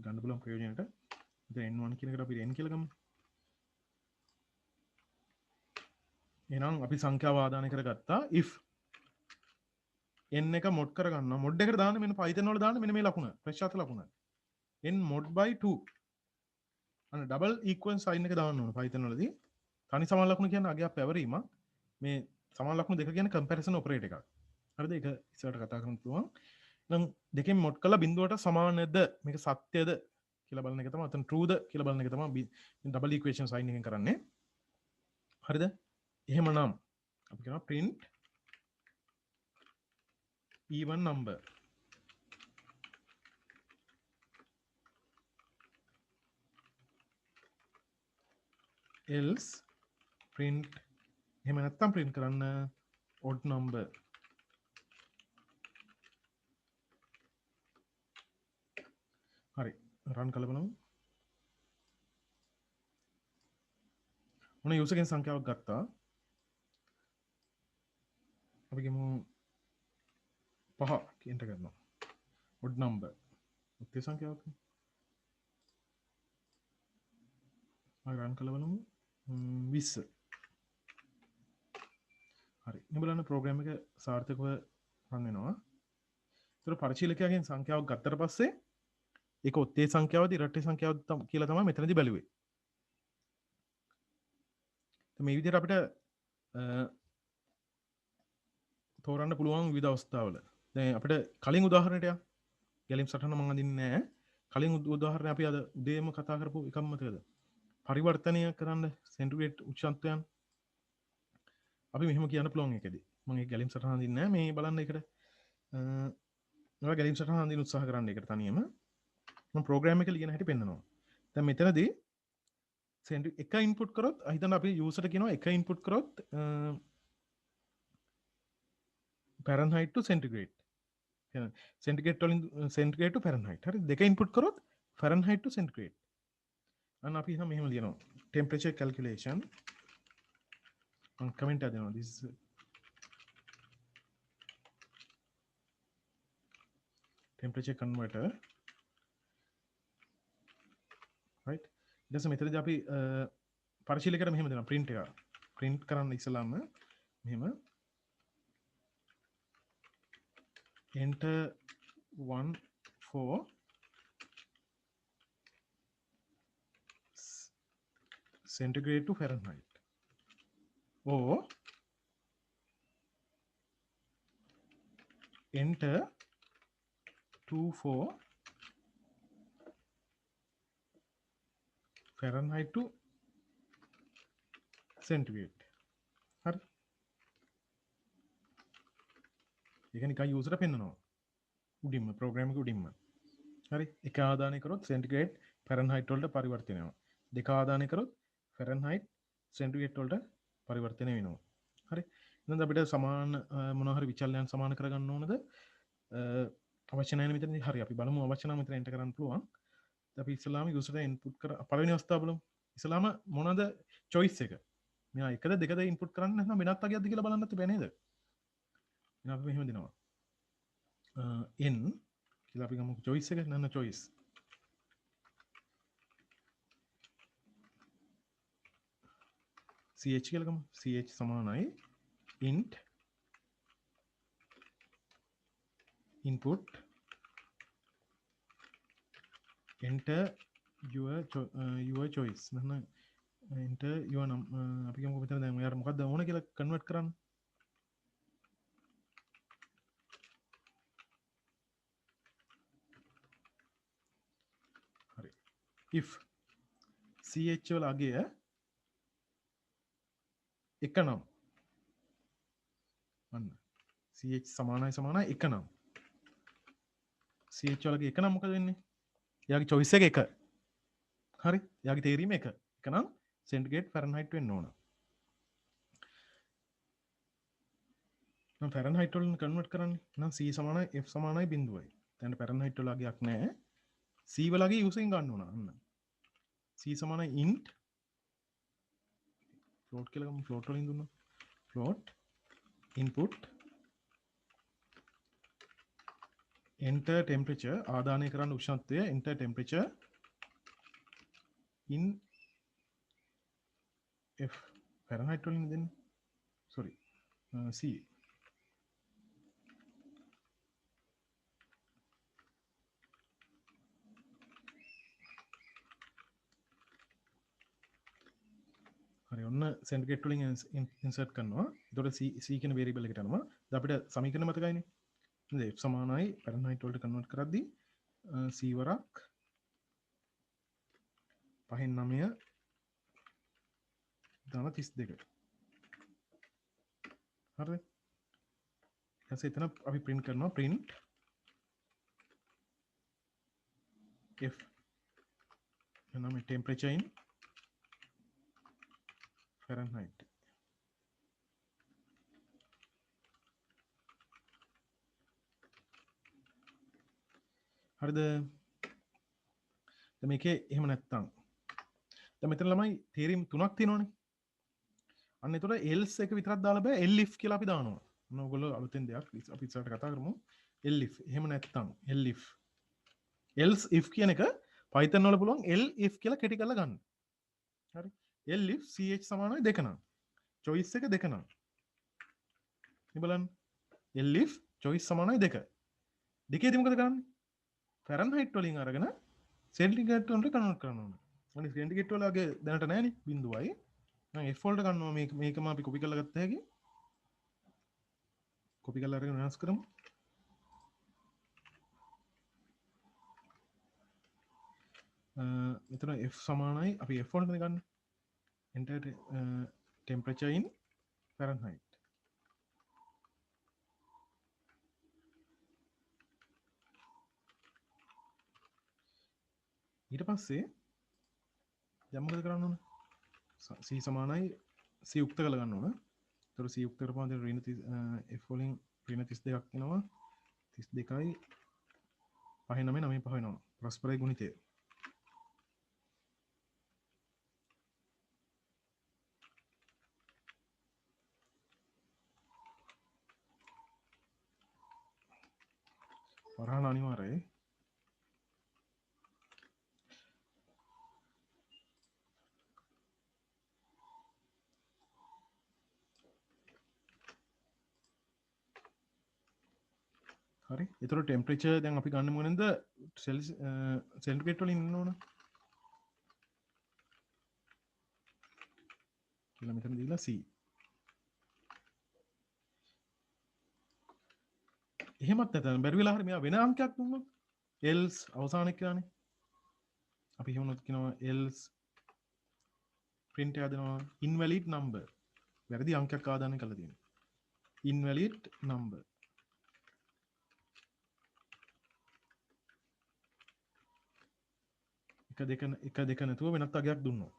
ගන්න පුළුවන් ප්‍රයෝජනයට ඉතින් n1 කියන එකට අපි n කියලා ගමු. එහෙනම් අපි සංඛ්‍යාව ආදානය කරගත්තා if n එක mod කරගන්න mod එකට දාන්න මෙන්න Python වල දාන්න මෙන්න මේ ලකුණ ප්‍රශ්නාර්ථ ලකුණ n mod by 2 අන්න double equal sign එක දාන්න ඕන Python වලදී තනි සමාන ලකුණ කියන්නේ අගයක් පැවරීමක් මේ සමාන ලකුණු දෙක කියන්නේ comparison operator එකක් හරිද ඒක ඉස්සරහට කතා කරන්න පුළුවන් නම් දෙකෙන් mod කරලා බිඳුවට සමානද මේක සත්‍යද කියලා බලන එක තමයි අතන trueද කියලා බලන එක තමයි double equation sign එකෙන් කරන්නේ හරිද එහෙමනම් අපි කරනවා print even number else print එහෙම නැත්නම් print කරන්න odd number හරි run කරලා බලමු මොන යූසර් ගෙන් සංඛ්‍යාවක් ගත්තා. අපි ගමු 5 එන්ටර් කරනවා. odd number. ඔත්තේ සංඛ්‍යාවක්. අපි රන් කළ බලමු. 20. හරි. මේ බලන්න ප්‍රෝග්‍රෑම් එක සාර්ථකව රන් වෙනවා. ඒතර පරිශීලකයාගෙන් සංඛ්‍යාවක් ගත්තට පස්සේ ඒක ඔත්තේ සංඛ්‍යාවද ඉරට්ටේ සංඛ්‍යාවද කියලා තමයි මෙතනදී බැලුවේ. මේ විදිහට අපිට තෝරන්න පුළුවන් විවිධ අවස්ථාවල. දැන් අපිට කලින් උදාහරණයක් ගැලීම් සටහන මම අදින්නේ නැහැ. කලින් උදාහරණය අපි අද උදේම කතා කරපු එකක් මතකද? පරිවර්තනය කරන්න සෙන්ටිග්‍රේඩ් උච්චාන්තයන් අපි මෙහෙම කියන්න පුළුවන් එකදී. මම ඒක ගැලීම් සටහන අදින්නේ නැහැ. මේ බලන්න එකට ඔයාලා ගැලීම් සටහන අදින්න උත්සාහ කරන්න එකට තනියම. මම ප්‍රෝග්‍රෑම් එක ලියන හැටි පෙන්නනවා. දැන් මෙතනදී එක ඉන්පුට් කරොත් හිතන්න අපි යූසර්ට කියනවා එක ඉන්පුට් කරොත් Fahrenheit to centigrade. Centigrade to centigrade to Fahrenheit. හරි දෙක ඉන්පුට් කරොත් Fahrenheit to centigrade. අන්න අපි එහෙනම් මෙහෙම ලියනවා. Temperature calculation. මම කමෙන්ට් එකක් දෙනවා. This is temperature converter. Right? ඊට පස්සේ මෙතනදී අපි පරිශීලකයට මෙහෙම දෙනවා print එක. print කරන්න ඉස්සලාම මෙහෙම enter 1 for centigrade to Fahrenheit or enter 2 for Fahrenheit to centigrade. හරි. ඒක නිකන් යූසර්ට පෙන්නනවා. උඩින්ම ප්‍රෝග්‍රෑම් එක උඩින්ම. හරි. එක ආදානය කරොත් සෙන්ටිග්‍රේඩ් ෆැරන්හයිට් වලට පරිවර්තනය වෙනවා. දෙක ආදානය කරොත් ෆැරන්හයිට් සෙන්ටිග්‍රේඩ් වලට පරිවර්තනය වෙනවා. හරි. එහෙනම් අපිට සමාන මොනවා හරි විචලනයන් සමාන කරගන්න ඕනද? අවශ්‍ය නැහැ මෙතනදී. හරි. අපි බලමු අවශ්‍ය නම් මෙතන එන්ටර් කරන්න පුළුවන්. අපි ඉස්සලාම යූසර්ට ඉන්පුට් කර පළවෙනි අවස්ථාව බලමු. ඉස්සලාම මොනවාද choice එක? මෙයා එකද දෙකද ඉන්පුට් කරන්න නැත්නම් වෙනත් අගයක්ද කියලා බලන්නත් බෑ නේද? එහෙනම් අපි මෙහෙම දෙනවා. n කියලා අපි ගමු choice එක නන්න choice. ch කියලා ගමු. ch සමානයි int input enter your choice. නන්න enter your අපි ගමු මෙතන දැන් ඔයාලට මොකක්ද ඕන කියලා කන්වර්ට් කරන්න. හරි. if ch වල අගය එක නම් අන්න ch සමානයි එක නම් ch වලගේ එක නම් මොකද වෙන්නේ? එයාගේ choice එක එක. හරි. එයාගේ තේරීම එක. එක නම් centigrade Fahrenheit වෙන්න ඕන. නම් Fahrenheit වලින් කන්වර්ට් කරන්නේ. නම් c සමානයි f සමානයි බිඳුවයි. දැන් Fahrenheit වල අගයක් නැහැ. c වලගේ using ගන්න ඕන. අන්න. c සමානයි int float කියලා ගමු. float වලින් දුන්නා. float input enter temperature ආදානය කරන්න උෂ්ණත්වය enter temperature in f Fahrenheit වලින් දෙන්නේ. sorry c හරි ඔන්න centigrade වලින් insert කරනවා. එතකොට c කියන variable එකට යනවා. දැන් අපිට සමීකරණ මතකයිනේ. නේද? f සමානයි Fahrenheit වලට convert කරද්දී c වරක් 5/9 දාන 32. හරිද? ඊට එතන අපි print කරනවා print f එනම් temperature in Fahrenheit. හරිද? දැන් මේකේ එහෙම නැත්තම් දැන් මෙතන ළමයි තේරීම් තුනක් තියෙනවනේ. අන්න එතකොට else එක විතරක් දාලා බෑ elif කියලා අපි දානවා. ඔයගොල්ලෝ අලුතෙන් දෙයක් අපි ඉස්සරහට කතා කරමු. elif එහෙම නැත්තම් elif else if කියන එක Python වල පුළුවන් elif කියලා කෙටි කරලා ගන්න. හරි. elif ch සමානයි 2 නම්. choice එක 2 නම්. මේ බලන්න. elif choice සමානයි 2. දෙකේදී මොකද කරන්නේ? Fahrenheit වලින් අරගෙන centigrade වලට කන්වර්ට් කරන්න ඕනේ. අනිත් centigrade වලගේ දැනට නැහැනේ බිඳුවයි. මම F වලට ගන්නවා මේකම අපි කොපි කරලා ගත්ත හැකි. කොපි කරලා අරගෙන වෙනස් කරමු. මෙතන F සමානයි අපි F වලට ගන්න. enter temperature in Fahrenheit. ඊට පස්සේ දැන් මොකද කරන්න ඕන? C සමානයි C යුක්ත කරලා ගන්න ඕන. ඒතර C යුක්ත කරපුවාම දැන් ඍණ F වලින් ඍණ 32ක් එනවා. 32යි 5 9 9 5 වෙනවා. පරස්පරයි ගුණිතය. වරහන් අනිවාර්යයි. හරි. ඒතර ටෙම්පරේචර් දැන් අපි ගන්න මොකෙන්ද? සෙන්ටිග්‍රේඩ් වලින් ඉන්න ඕන. කියලා මෙතන දීලා C. එහෙමත් නැත්නම් බැරි වෙලා හරි මෙයා වෙන අංකයක් දුන්නොත් else අවසානයේ කියලානේ. අපි එහෙමනොත් කියනවා else print එක දෙනවා invalid number. වැරදි අංකයක් ආදානය කරලා තියෙනවා. invalid number. එක දෙක නැතුව වෙනත් අගයක් දුන්නා.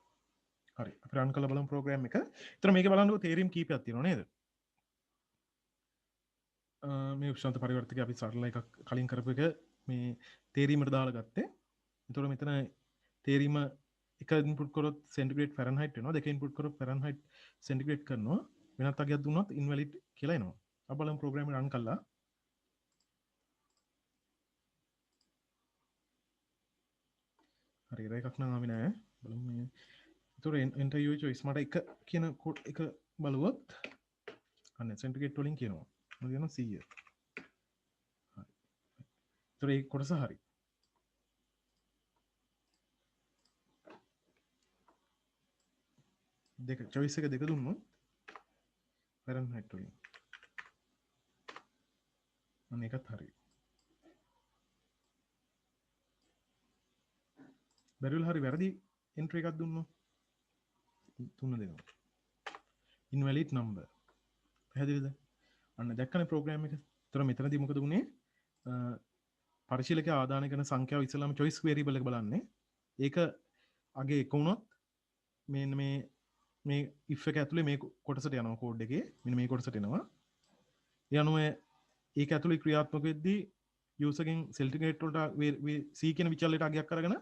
හරි. අපි රන් කරලා බලමු ප්‍රෝග්‍රෑම් එක. ඒතර මේකේ බලන්නකො තේරීම් කීපයක් තියෙනවා නේද? මේ උෂ්ණත්ව පරිවර්තකය අපි සරල එකක් කලින් කරපු එක මේ තේරීමට දාලා ගත්තේ. එතකොට මෙතන තේරීම එක ඉන්පුට් කරොත් සෙන්ටිග්‍රේඩ් ෆැරන්හයිට් වෙනවා. දෙක ඉන්පුට් කරොත් ෆැරන්හයිට් සෙන්ටිග්‍රේඩ් කරනවා. වෙනත් අගයක් දුන්නොත් ඉන්වැලිඩ් කියලා එනවා. අපි බලමු ප්‍රෝග්‍රෑම් එක රන් කළා. හරි එකක් නම් ආවේ නෑ. බලමු මේ. එතකොට enter your choice මට එක කියන කෝඩ් එක බලුවොත් අන්න සෙන්ටිග්‍රේඩ් වලින් කියනවා. මම කියනවා 100. හරි. එතකොට ඒ කොටස හරි. දෙක choice එක දෙක දුන්නොත් ෆැරන්හයිට් වලින් අන්න ඒකත් හරි. බැරිවල හරි වැරදි එන්ට්‍රි එකක් දුන්නොත් තුන දෙනවා. invalid number. පැහැදිලිද? අන්න දැක්කනේ ප්‍රෝග්‍රෑම් එක. ඒතර මෙතනදී මොකද වුනේ? පරිශීලකයා ආදානය කරන සංඛ්‍යාව ඉස්සෙල්ලාම choice variable එක බලන්නේ. ඒක අගේ එක වුණොත් මේ if එක ඇතුලේ මේ කොටසට යනවා කෝඩ් එකේ. මෙන්න මේ කොටසට එනවා. ඒ අනුව ඒක ඇතුලේ ක්‍රියාත්මක වෙද්දී user ගෙන් සෙන්ටිග්‍රේඩ් වලට C කියන විචල්ලයට අගයක් අරගෙන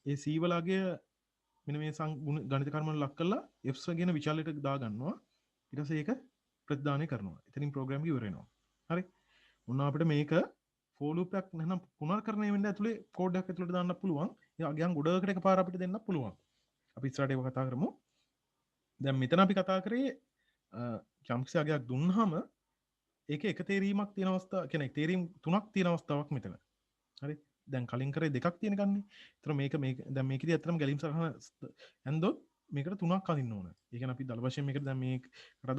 ඒ C වල අගය මෙන්න මේ ගණිත කර්ම වල ලක් කරලා F කියන විචල්ලයට දා ගන්නවා. ඊට පස්සේ ඒක ප්‍රතිදානය කරනවා. එතනින් ප්‍රෝග්‍රෑම් එක ඉවර වෙනවා. හරි. මොනවා අපිට මේක for loop එකක් නැත්නම් පුනර්කරණය වෙන්න ඇතුලේ කෝඩ් එකක් ඇතුලට දාන්න පුළුවන්. ඒ අගයන් ගොඩකට එකපාර අපිට දෙන්න පුළුවන්. අපි ඉස්සරහට ඒක කතා කරමු. දැන් මෙතන අපි කතා කරේ යම්කිසි අගයක් දුන්නාම ඒක එක තේරීමක් තියෙන අවස්ථාව කියන්නේ තේරීම් තුනක් තියෙන අවස්ථාවක් මෙතන. හරි. දැන් කලින් කරේ දෙකක් තියෙන ගන්නේ. ඒතර මේක දැන් මේකෙදි ඇත්තටම ගැලීම් සරහන ඇන්දොත් මේකට තුනක් අදින්න ඕන. ඒ කියන්නේ අපි දල වශයෙන් මේකට දැන් මේකට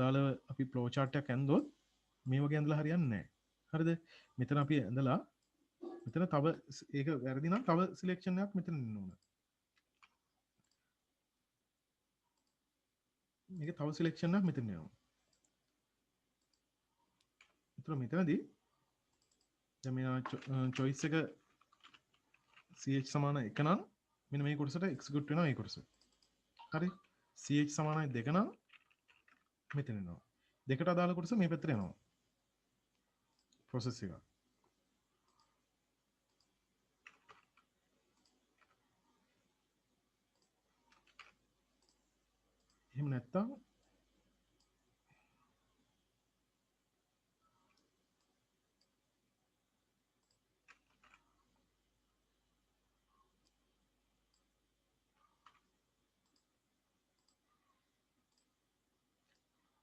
දාලා අපි ෆ්ලෝ chart එකක් ඇන්දොත් මේ වගේ ඇඳලා හරියන්නේ නැහැ. හරිද? මෙතන අපි ඇඳලා මෙතන තව ඒක වැරදි නම් තව සිලෙක්ෂන් එකක් මෙතන ඉන්න ඕන. මේක තව සිලෙක්ෂන් එකක් මෙතන යනවා. ඒතර මෙතනදී දැන් මේ choice එක ch සමාන 1 නම් මෙන්න මේ කොටසට එක්සිකියුට් වෙනවා මේ කොටස. හරි. ch සමානයි 2 නම් මෙතන එනවා. දෙකට අදාළ කොටස මේ පැත්තට යනවා. process එක. එහෙම නැත්තම්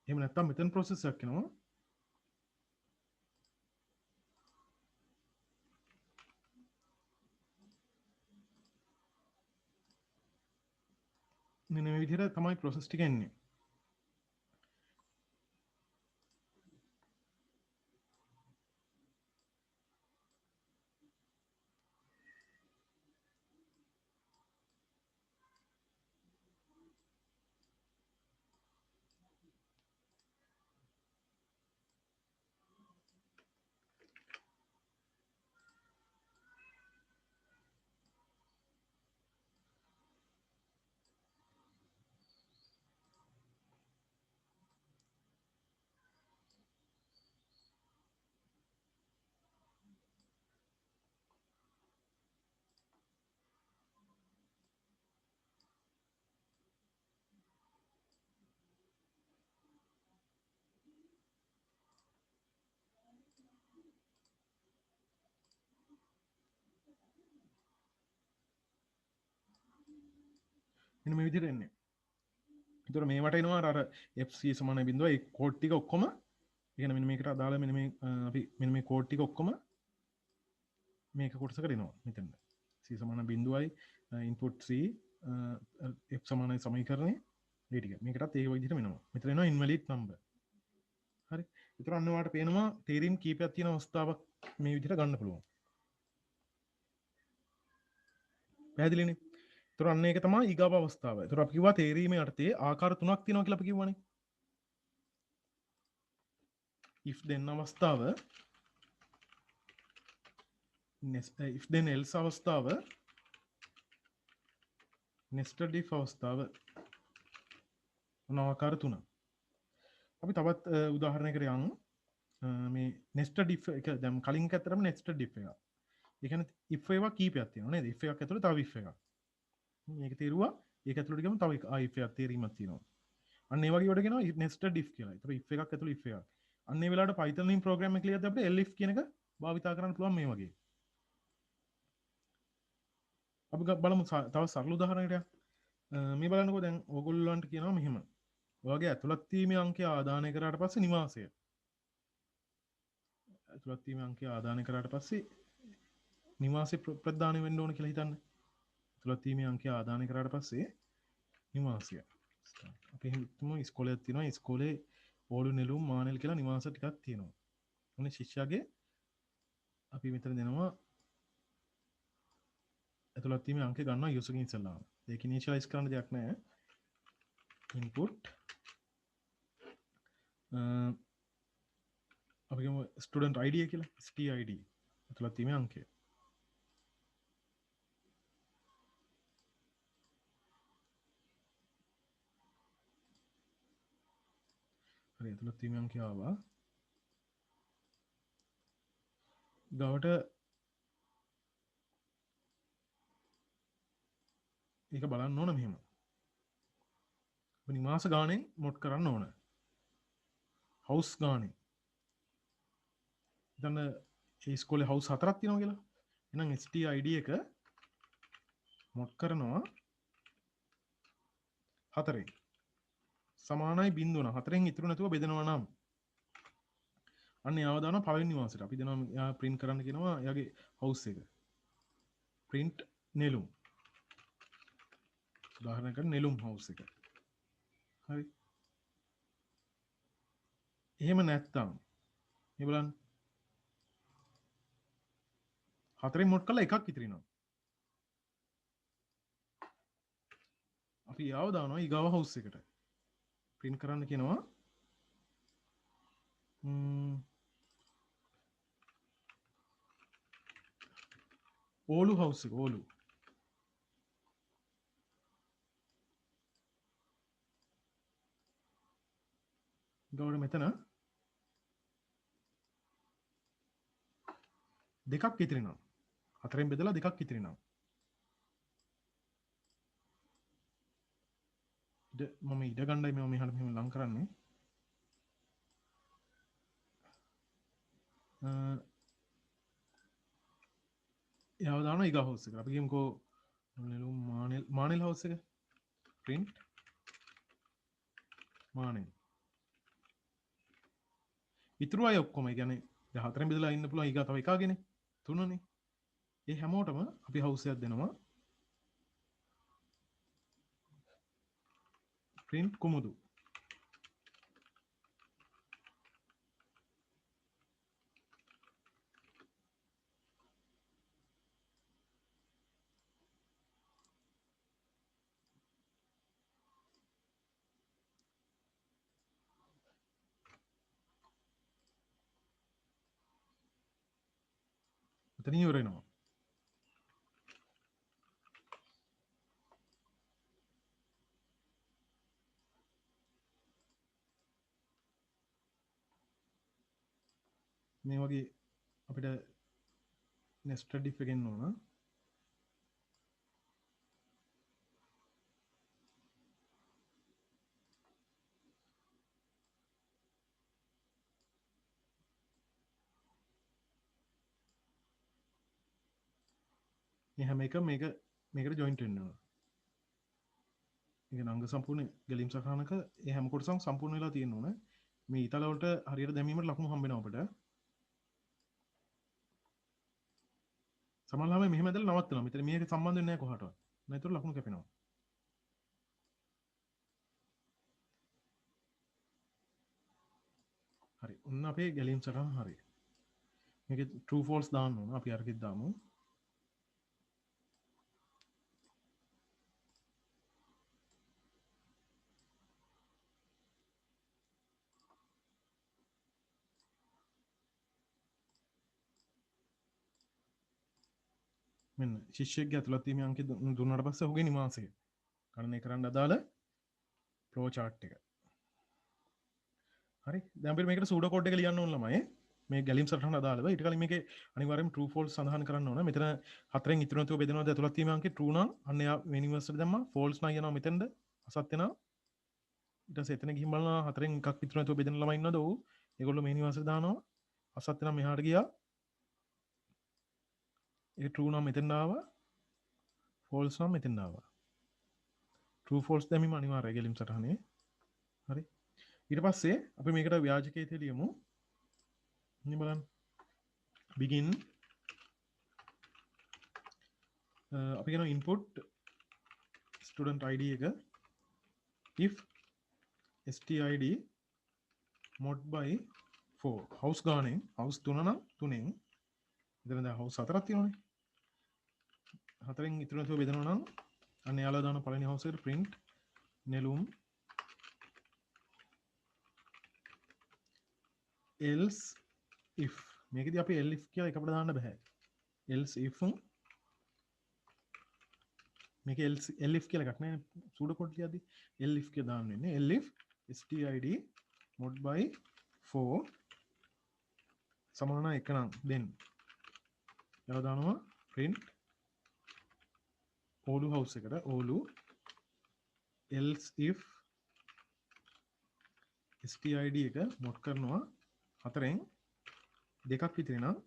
එහෙම නැත්නම් මෙතන process එකක් එනවා. මෙන්න මේ විදිහට තමයි process ටික එන්නේ. මෙන්න මේ විදිහට එන්නේ. ඒතර මේවට එනවා අර FC සමාන බිඳුව ඒ කෝඩ් ටික ඔක්කොම ඉගෙන මෙන්න මේකට අදාළ මෙන්න මේ අපි මෙන්න මේ කෝඩ් ටික ඔක්කොම මේක කොටසකට එනවා මෙතන C සමාන බිඳුවයි input C F සමානයි සමීකරණය මේ ටික මේකටත් ඒ විදිහට වෙනවා මෙතන එනවා invalid number හරි ඒතර අන්න ඔයාලට පේනවා තේරීම් කීපයක් තියෙන අවස්ථාවක් මේ විදිහට ගන්න පුළුවන් පැහැදිලිනේ ඒතර අන්න ඒක තමයි ඊගාව අවස්ථාව ඒතර අපි කිව්වා තේරීමේ අර්ථයේ ආකාර තුනක් තියෙනවා කියලා අපි කිව්වනේ if then අවස්ථාව if then else අවස්ථාව nested if අවස්ථාව ආකාර තුන අපි තවත් උදාහරණයකට යමු මේ nested if එක දැන් කලින් කතරම nested if එක. ඒ කියන්නේ if ඒවා කීපයක් තියෙනවා නේද? if එකක් ඇතුළේ තව if එකක්. මේක තේරුවා ඒක ඇතුළට ගියම තව if එකක් තේරීමක් තියෙනවා. අන්න ඒ වගේ වට කියනවා nested if කියලා. ඒතර if එකක් ඇතුළේ if එකක්. අන්න ඒ වෙලාවට Python වලින් ප්‍රෝග්‍රෑම් එක ලියද්දී අපිට elif කියන එක භාවිතා කරන්න පුළුවන් මේ වගේ. අපි බලමු තව සරල උදාහරණයකට. මේ බලන්නකෝ දැන් ඕගොල්ලන්ට කියනවා මෙහෙම. ඔයගේ ඇතුළත් වීමේ අංකය ආදානය කරාට පස්සේ නිවාසය. ඇතුළත් වීමේ අංකය ආදානය කරාට පස්සේ නිවාසය ප්‍රදානය වෙන්න ඕන කියලා හිතන්න. ඇතුළත් වීමේ අංකය ආදානය කරාට පස්සේ නිවාසය. අපි හිතමු ඉස්කෝලයක් තියෙනවා. ඉස්කෝලේ ඕලු නෙළුම් මානෙල් කියලා නිවාස ටිකක් තියෙනවා. ඔන්න ශිෂ්‍යයාගේ අපි මෙතන දෙනවා ඇතුළත් වීමේ අංකය ගන්නවා user ගෙන් ඉස්සෙල්ලාම. ඒක initialize කරන්න දෙයක් නැහැ. input අපි කියමු student id කියලා stid ඇතුළත් වීමේ අංකය. හරි ඇතුළත් වීමේ අංකය ආවා. ගාවට ඒක බලන්න ඕන මෙහෙම. නිවාස ගානෙන් මොඩ් කරන්න ඕන. හවුස් ගානෙන්. දැන් ඒ ඉස්කෝලේ හවුස් 4ක් තියෙනවා කියලා. එහෙනම් stid එක මොඩ් කරනවා 4ෙන්. සමානයි 0.9 4ෙන් ඉතුරු නැතුව බෙදනවා නම් අන්න යාව දානවා පළවෙනි නිවාසයට. අපි දෙනවා යා print කරන්න කියනවා එයාගේ හවුස් එක. print නෙළුම්. උදාහරණයකට නෙළුම් හවුස් එක. හරි. එහෙම නැත්තම් මේ බලන්න 4ෙන් මොඩ් කරලා එකක් ඉතිරිනවා. අපි යාව දානවා ඊගාව හවුස් එකට. print කරන්න කියනවා ඕලු හවුස් එක ඕලු. ගාවට මෙතන දෙකක් ඉතිරිනවා. 4ෙන් බෙදලා දෙකක් ඉතිරිනවා. මම ඉඩ ගණ්ඩයි මෙම මෙහට මෙම ලං කරන්නේ යවදාන එක හවස්ස එක අපිකම්කෝ මානෙල් හවස්ස එක ප්‍රින්ට් මානෙල් ඉතුරු අය ඔක්කොම ඒ කියන්නේ දැන් හතරෙන් බෙදලා ඉන්න පුළුවන් ඊගා තව එකාගෙනේ තුනනේ. ඒ හැමෝටම අපි හවුස් එකක් දෙනවා print කුමුදු. මෙතනින් ඉවර වෙනවා. මේ වගේ අපිට nested if එකෙන් ඕන. මේ හැම එකම මේකට ජොයින්ට් වෙන්න ඕන. ඉතින් අංග සම්පූර්ණ ගැලීම් සටහනක ඒ හැම කොටසම සම්පූර්ණ වෙලා තියෙන්න ඕන. මේ ඊතල වලට හරියට දැමීමට ලකුණු හම්බ වෙනවා අපිට. සමහරවිට මෙහෙම ඇදලා නවත්තනවා. මෙතන මේක සම්බන්ධ වෙන්නේ නැහැ කොහාටවත්. නැතුව ලකුණු කැපෙනවා. හරි. ඔන්න අපේ ගැලීම් සටහන හරි. මේක true false දාන්න ඕන. අපි අරකිට දාමු. මෙන්න ශිෂ්‍යයෙක්ගේ ඇතුළත් වීමේ අංකය දුන්නාට පස්සේ ඔහුගේ නිවාසය ගණනය කරන්න අදාළ ෆ්ලෝ chart එක. හරි. දැන් අපිට මේකට සූඩෝ කෝඩ් එක ලියන්න ඕන ළමයි. මේ ගැලීම් සටහන අදාළව ඊට කලින් මේකේ අනිවාර්යයෙන්ම true false සඳහන් කරන්න ඕන. මෙතන හතරෙන් ඉතුරු නැතුව බෙදනවාද ඇතුළත් වීමේ අංකේ true නම් අන්න එයා මේ නිවර්සිටි දැම්මා. false නම් යනවා මෙතෙන්ද අසත්‍ය නම් ඊට පස්සේ එතන ගිහින් බලනවා හතරෙන් එකක් ඉතුරු නැතුව බෙදෙන ළමයි ඉන්නවද? ඔව්. ඒගොල්ලෝ මේ නිවර්සිටි දානවා. අසත්‍ය නම් මෙහාට ගියා. ඒ true නම් මෙතෙන් ආවා. false නම් මෙතෙන් ආවා. true false දැමීම අනිවාර්යයි ගැලීම් සටහනේ. හරි. ඊට පස්සේ අපි මේකට ව්‍යාජකයේ ලියමු. ඉන්න බලන්න. begin අපි කියනවා input student id එක if stid mod by 4 house ගානෙන් house 3 නම් 3න් එතන දැන් house 4ක් තියෙනවනේ. 4න් ඉතුරු නැතුව බෙදනවා නම් අන්න යාළුවා දාන පළවෙනි house එකට print නෙළුම් else if මේකදී අපි else if කියලා එකකට දාන්න බෑ. else if මේක else if කියලා එකක් නෑ සූඩෝ කෝඩ් ලියද්දි else if කියලා දාන්න වෙන්නේ. else if stid mod by 4 සමාන එක නම් then යාළුවා දානවා print ඕලු house එකට ඕලු else if stid එක mod කරනවා 4න් දෙකක් විතර නම්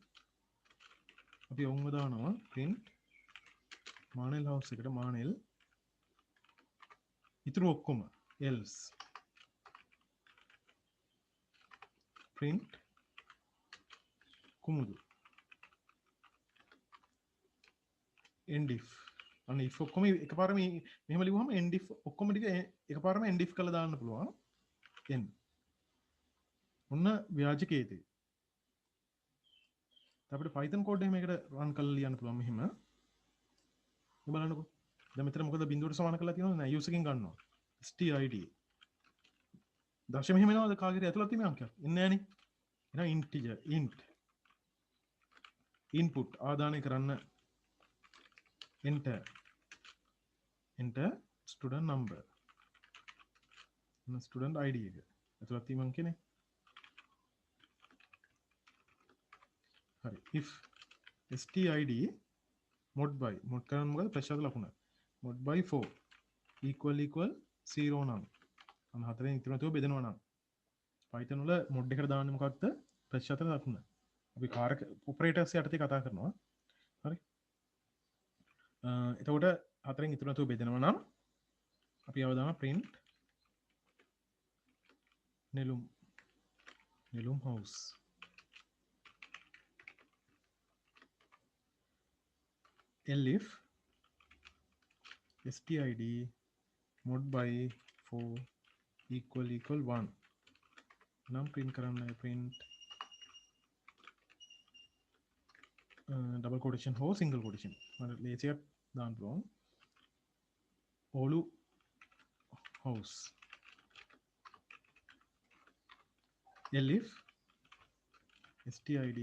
අපි ඔවුන්ව දානවා print මානෙල් house එකට මානෙල් ඉතුරු ඔක්කොම else print Kumudu end if අන්න if ඔක්කොම එකපාරම මෙහෙම ලියුවම end if ඔක්කොම ටික එකපාරම end if කරලා දාන්න පුළුවන් end ඔන්න ව්‍යාජකයේදී අපිට Python code එක මේකට run කරලා ලියන්න පුළුවන් මෙහෙම. මේ බලන්නකෝ. දැන් මෙතන මොකද බිඳුවට සමාන කරලා තියෙනවද? නෑ user එකෙන් ගන්නවා. stid. දශම මෙහෙම එනවද කාගේ ඇතුළත් තියෙන අංකයක්? එන්නේ නෑනේ. එහෙනම් integer int input ආදානය කරන්න enter student number. student id එක. ඇතුළත් තියෙන අංකනේ. හරි if stid mod by mod කරන්න මොකද ප්‍රශ්නාර්ථ ලකුණ mod by 4 equal 0 නම් අන්න හතරෙන් ඉතුරු නැතුව බෙදනවා නම් Python වල mod එකට දාන්නේ මොකක්ද ප්‍රශ්නාර්ථ ලකුණ අපි කාරක ඔපරේටර්ස් යටතේ කතා කරනවා හරි එතකොට හතරෙන් ඉතුරු නැතුව බෙදනවා නම් අපි යව දානවා print නෙළුම් නෙළුම් house. elif stid mod by 4 equal 1 නම් print කරන්න print double quotation හෝ single quotation මට ලේසියක් දාන්න පුළුවන් ඔලු house elif stid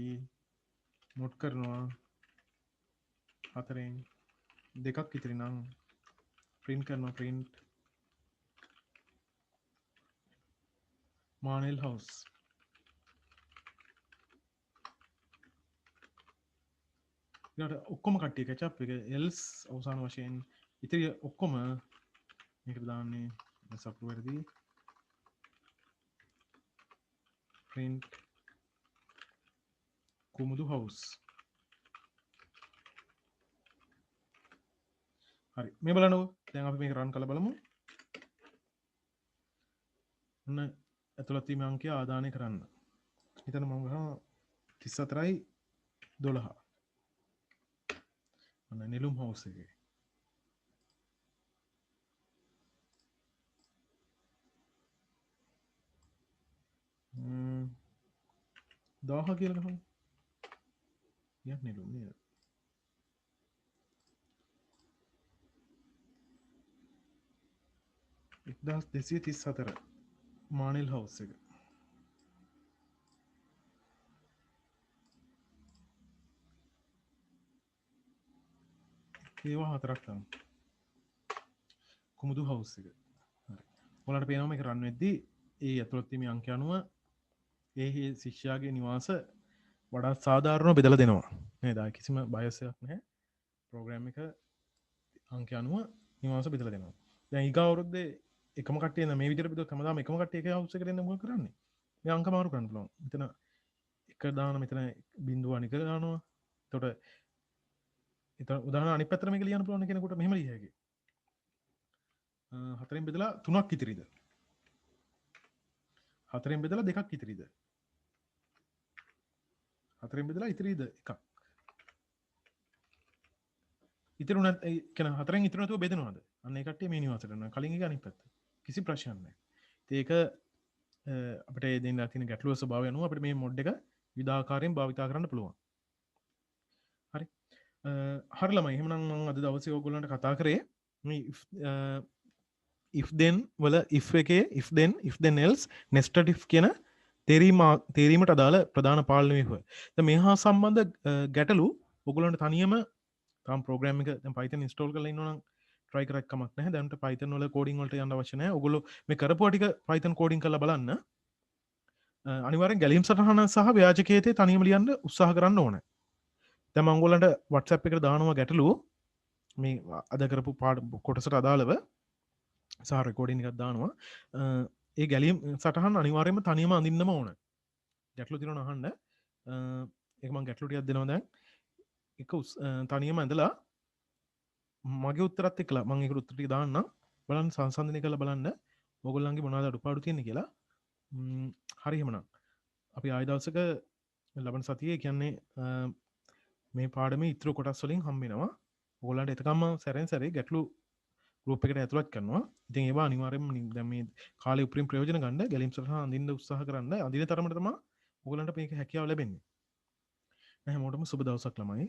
mod කරනවා හතරෙන් දෙකක් ඉතිරි නම් print කරනවා print මානෙල් house ඊට ඔක්කොම කට්ටිය catch up එක else අවසාන වශයෙන් ඉතිරි ඔක්කොම මේකට දාන්නේ සප්රු වැඩි print කුමුදු house හරි මේ බලන්නකො දැන් අපි මේක run කරලා බලමු ඔන්න ඇතුළත් වීම අංකය ආදානය කරන්න හිතන්න මම ගහනවා 34යි 12 ඔන්න නෙළුම් house එකේ 1000 කියලා ගහමු යක් නෙළුම් නේද එක්දස් 234 මානෙල් house එක ඒවා හතරක් තමයි කුමුදු house එක හරි ඔයාලට පේනවා මේක රන් වෙද්දී ඒ ඇතුළත් වීමේ අංක අනුව ඒ ශිෂ්‍යයාගේ නිවාස වඩා සාධාරණව බෙදලා දෙනවා නේද කිසිම බයස් එකක් නැහැ ප්‍රෝග්‍රෑම් එක අංක අනුව නිවාස බෙදලා දෙනවා දැන් ඊගා අවුරුද්දේ එකම කට්ටිය මේ විදිහට බෙදුවොත් හැමදාම එකම කට්ටිය එකේ house එකට එන්න මොකද කරන්නේ මේ අංක මාරු කරන්න පුළුවන් මෙතන එක දාන මෙතන බිංදුව අනික දානවා එතකොට උදාහරණ අනිත් පැත්තට මේක ලියන්න පුළුවන් කෙනෙකුට මෙහෙම ලිය හැකියි. හතරෙන් බෙදලා 3ක් ඉතිරිද? හතරෙන් බෙදලා 2ක් ඉතිරිද? හතරෙන් බෙදලා ඉතිරිද 1ක්? ඉතිරුණත් ඒ කියන හතරෙන් ඉතුරු නැතුව බෙදනවද? අන්න ඒ කට්ටිය මේ නිවාසයට යනවා. කලින් එක අනිත් පැත්ත. කිසි ප්‍රශ්නයක් නැහැ. ඒක අපිට දෙන්න තියෙන ගැටලුව ස්වභාවය අනුව අපිට මේ මොඩ් එක විවිධාකාරයෙන් භාවිත කරන්න පුළුවන්. හරි. හරි ළමයි එහෙනම් මම අද දවසේ ඔයගොල්ලන්ට කතා කරේ මේ if then වල if එකේ if then else nested if කියන තේරීමට අදාළ ප්‍රධාන පාලන ව්‍යුහ. දැන් මේ හා සම්බන්ධ ගැටලු ඔයගොල්ලන්ට තනියම තාම ප්‍රෝග්‍රෑම් එක දැන් Python install කරලා ඉන්නවා නම් try කරක් කමක් නැහැ. දැන් Python වල coding වලට යන්න අවශ්‍ය නැහැ. ඔයගොල්ලෝ මේ කරපුවා ටික Python coding කරලා බලන්න. අනිවාර්යෙන් ගැලීම් සටහන සහ ව්‍යාජකීයතේ තනියම ලියන්න උත්සාහ කරන්න ඕනේ. දැන් මම ඔයගොල්ලන්ට WhatsApp එකට දානවා ගැටලුව මේ අද කරපු කොටසට අදාළව සහ රෙකෝඩින් එකක් දානවා ඒ ගැලීම් සටහන් අනිවාර්යයෙන්ම තනියම අඳින්නම ඕන ගැටලු තියෙනවා අහන්න ඒක මම ගැටලු ටිකක් දෙනවා දැන් එක තනියම ඇඳලා මගේ උත්තරත් එක්කලා මම ඒකට උත්තර ටික දාන්නම් බලන්න සංසන්දනය කරලා බලන්න ඕගොල්ලන්ගේ මොනවද අඩුපාඩු තියෙන්නේ කියලා හරි එහෙමනම් අපි ආයෙ දවසක ලබන සතියේ කියන්නේ මේ පාඩමේ ඉතුරු කොටස් වලින් හම්බ වෙනවා ඕගොල්ලන්ට එතකම්ම සැරෙන් සැරේ ගැටලු ගෲප් එකට ඇතුළත් කරනවා. ඉතින් ඒවා අනිවාර්යයෙන්ම දැන් මේ කාලේ උපරිම ප්‍රයෝජන ගන්න ගැලීම් සටහන අඳින්න උත්සාහ කරන්න. අඳින තරමට තමයි ඕගොල්ලන්ට මේක හැකියාව ලැබෙන්නේ. හැමෝටම සුබ දවසක් ළමයි.